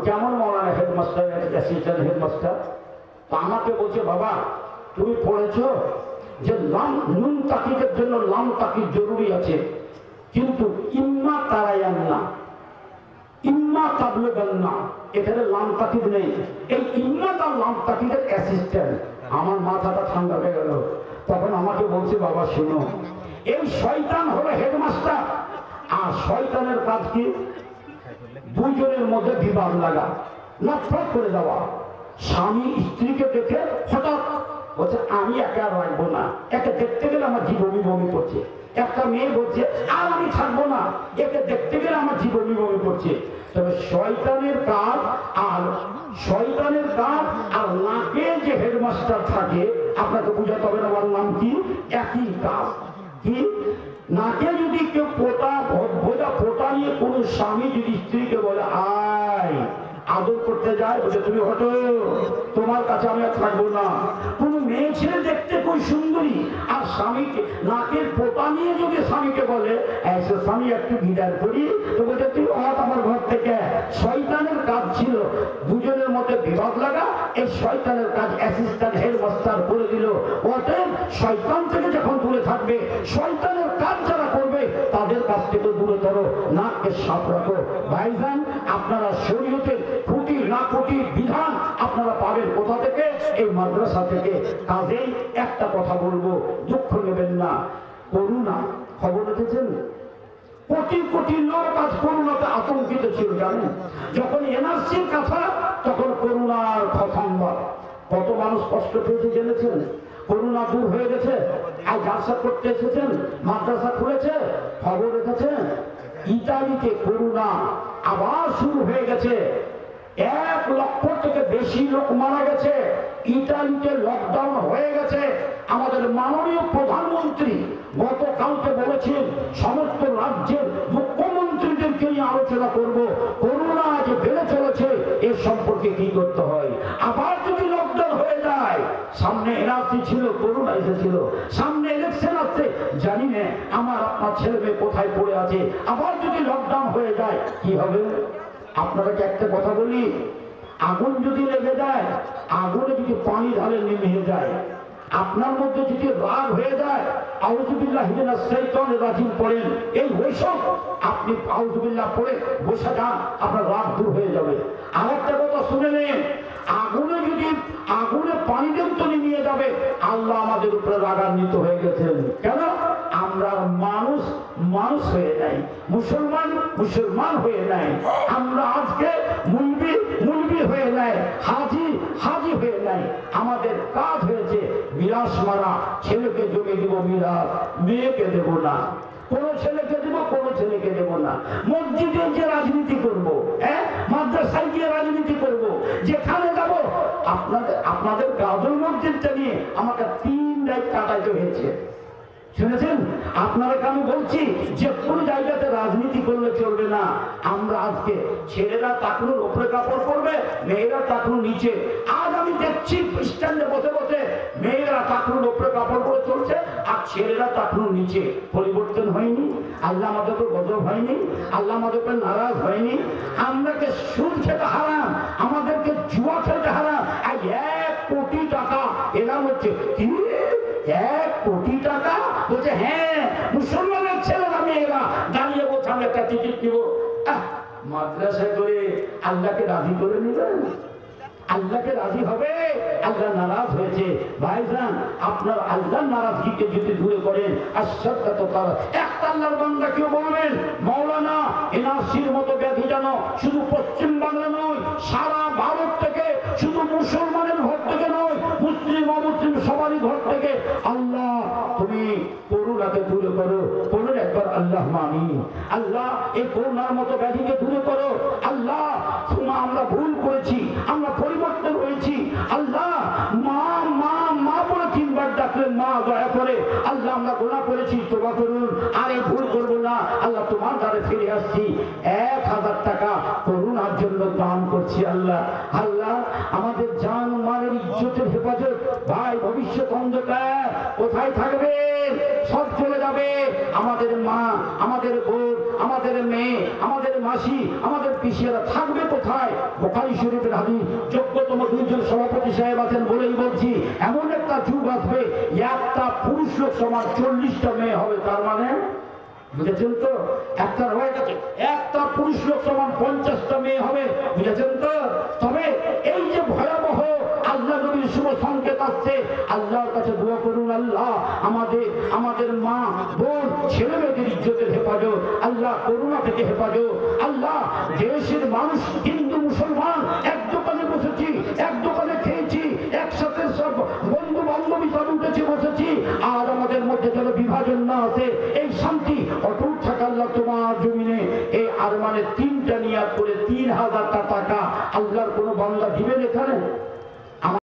কেমন মৌলানা হেডমাস্টার, অ্যাসিস্ট্যান্ট হেডমাস্টার? তো আমাকে বলছে বাবা তুমি পড়েছো যে নুন তাকিদের জন্য লাম তাকিদ জরুরি আছে, কিন্তু ইম্মা তারায়ান না, ইম্মা তাবলুগান না, এখানে লাম তাকিদ নেই। এই ইম্মা তার লাম তাকিদের অ্যাসিস্ট্যান্ট। আমার মাথাটা ঠান্ডা হয়ে গেল। তখন আমাকে বলছে বাবা শোনো, এই শয়তান হলো হেডমাস্টার, আর শয়তানের কাজ কি? দুজনের মধ্যে বিবাদ লাগা, নফরত করে দেওয়া। স্বামী স্ত্রীকে দেখে হঠাৎ বলছে আমি একা রাখবো না, একে দেখতে গেলে আমার জীবনী বমি করছে। একটা মেয়ে বলছে আর আমি থাকবো না, একে দেখতে গেলে আমার জীবনী বমি করছে। তবে শয়তানের কাজ আর নাকে যে হেডমাস্টার থাকে, আপনাকে বুঝাতে হবে না ওর নাম কি, একই কাজ। কি? নাকে যদি কেউ পোটা নিয়ে কোন স্বামী যদি স্ত্রীকে বলে আয় আদর করতে যায়, বলছে তুমি হটো, তোমার কাছে আমি আর থাকবো না। কোন মেয়ে ছেলে দেখতে খুব সুন্দরী, আর স্বামীকে নাকের পোটা নিয়ে যদি স্বামীকে বলে স্বামী একটু বিদায় করি, তো বলছে তুই আমার ঘর থেকে। শয়তানের কাজ ছিল দুজনের মধ্যে বিবাদ লাগা, এই শয়তানের কাজ অ্যাসিস্ট্যান্ট হেডমাস্টার করে দিল। অতএব শয়তান থেকে যখন দূরে থাকবে, শয়তানের কাজ যারা করবে তাদের কাছ থেকে দূরে ধরো, নাককে সাফ রাখো। ভাইজান, আপনারা শরীয়তের কোটি না কোটি বিধান আপনারা পাবেন কোথা থেকে? এই মাদ্রাসা থেকে। কাজেই একটা কথা বলবো, দুঃখ নেবেন না। করুণা খবর রেখেছেন? কোটি কোটি লোক আজ করুণাতে আতঙ্কিত ছিল, জানেন? যখন এনআরসির কথা, তখন করুণার খতম্বার। কত মানুষ কষ্ট পেয়েছে জেনেছেন? করুণা দূর হয়ে গেছে। আর জালসা করতে এসেছেন, মাদ্রাসা খুলেছে, খবর রেখেছেন? ইতালিতে করুণা আবার শুরু হয়ে গেছে। 1 লক্ষ থেকে বেশি লোক মারা গেছে। ইতালিতে লকডাউন হয়ে গেছে। আমাদের মাননীয় প্রধানমন্ত্রী গতকালকে বলেছেন সমস্ত রাজ্যের মুখ্যমন্ত্রীদেরকে নিয়ে আলোচনা করব, করোনা যে বেড়ে চলেছে এর সম্পর্কে কি করতে হয়। আবার যদি লকডাউন হয়ে যায়, সামনে এনআরসি ছিল, করোনা এসেছিল, সামনে ইলেকশন আসছে, জানি না আমার আপনার ছেলে মেয়ে কোথায় পড়ে আছে। আবার যদি লকডাউন হয়ে যায় কি হবে? আপনারা কি একটা কথা বলি, আগুন যদি লেগে যায়, আগুনে যদি পানি ঢালে নিভে যায়, আপনার মধ্যে যদি রাগ হয়ে যায়, আউযুবিল্লাহি মিনাশ শাইতানির রাজিম পড়েন, এই বৈষম আপনি আউযুবিল্লাহ পড়ে বসে যান, আপনার রাগ দূর হয়ে যাবে। আরেকটা কথা শুনে নেন, আগুনে পানি যন্ত্রণী নিয়ে যাবে, আল্লাহ আমাদের উপরে রাগান্বিত হয়ে গেছেন। কেন? আমরা মানুষ হয়ে নাই, মুসলমান হয়ে নাই। আমরা আজকে মুলবি হয়ে নাই, হাজি হয়ে নাই। আমাদের কাজ হয়েছে মিরাস মারা। ছেলেকে জমি দিব মিরাস, মেয়েকে দেব না। কোন ছেলেকে দেব, কোন ছেলেকে দেব না। মসজিদে যে রাজনীতি করব, মাদ্রাসায় গিয়ে রাজনীতি করব, যেখানে যাব আপনাদের গাজল মসজিদটা নিয়ে আমাকে 3 রাত কাটাইতে হয়েছে। শুনেছেন? আপনারা কেন বলছি যে কোন জায়গাতে রাজনীতি করলে চলবে না। আমরা আজকে ছেলেরা টাকনুর উপরে কাপড় পরবে, মেয়েরা টাকনুর নিচে। আজ আমি দেখছি স্ট্যান্ডে বসে বসে মেয়েরা টাকনুর উপরে কাপড় পরে চলছে, আর ছেলেরা টাকনুর নিচে। পরিবর্তন হয়নি? আল্লাহ আমাদেরকে গজব হয়নি? আল্লাহ আমাদেরকে নারাজ হয়নি? আমরাকে সুদ খেতে হারাম, আমাদেরকে জুয়া খেলতে হারাম। আর 1 কোটি টাকা এলাম হচ্ছে, 1 কোটি টাকা বলছে, হ্যাঁ মুসলমানের ছেলেরা মেয়েরা দাঁড়িয়ে বলছে আমি একটা টিকিট নিব। মাদ্রাসায় করে আল্লাহকে রাজি করে নিবেন? আল্লাহকে রাজি হবে? আল্লাহ নারাজ হয়েছে। ভাইজান, আপনার আল্লাহ নারাজগিকে যদি দূরে করেন, আশ্চর্য তারা একটা আল্লাহর বান্দা কেউ বলবেন মৌলানা এনআরসির মতো ব্যাধি যেন শুধু পশ্চিম বাংলা নয়, সারা ভারত থেকে, শুধু মুসলমানের ঘর থেকে নয়, মুসলিম অমুসলিম সবারই ঘর থেকে আল্লাহ তুমি করুণাকে দূরে করো। বলুন একবার আল্লাহ আমিন। আল্লাহ এই করুণার মতো ব্যাধিকে দূরে করো। আল্লাহ আমরা ভুল করেছি, আমরা পরিবর্তন হয়েছি। আল্লাহ মা মা মা বলে 3 বার ডাকলে মা দয়া করে আল্লাহ আমরা গুনাহ করেছি, তওবা করুন, আর এই ভুল করবো না। আল্লাহ তোমার দ্বারে ফিরে আসছি, 1000 টাকা করুণার জন্য দান করছি। আল্লাহ আল্লাহ আমাদের জান মালের ইজ্জতের হেফাজত, ভাই ভবিষ্যৎ অন্ধকার কোথায় থাকবে? সব চলে যাবে। আমাদের মা, আমাদের বোন, আমাদের মেয়ে, আমাদের মাসি, আমাদের পিসিয়ারা থাকবে কোথায়? বুখারী শরীফের হাদিস, যোগ্যতম দুইজন সভাপতি সাহেব আছেন বলেই বলছি, এমন একটা যুগ আসবে একটা পুরুষ লোক সমান 40টা মেয়ে হবে। তার মানে বুঝেছেন তো? একটা হয়ে গেছে, একটা পুরুষ লোক সমান 50টা মেয়ে হবে। বুঝেছেন তো? তবে এই যে ভয়াবহ আল্লাহ নবীর শুভ সংকেত আসছে, আল্লাহর কাছে দোয়া করুন, আল্লাহ আমাদের মা বোন ছেলে মেয়েদের ইজ্জতের হেফাজত, আল্লাহ করোনা থেকে হেফাজত। আল্লাহ দেশের মানুষ হিন্দু মুসলমান এক দোকানে বসেছি, এক দোকানে খেয়েছি, একসাথে সব বন্ধু বান্ধবী সব উঠেছে বসেছি, আর আমাদের মধ্যে যেন বিভাজন না আছে, এই শান্তি অটুট থাকা আল্লাহ তোমার জমিনে। এই আর মানে 3টা নিয়াত করে 3000 টাকা আল্লাহর কোনো বান্দা দিবেন এখানে?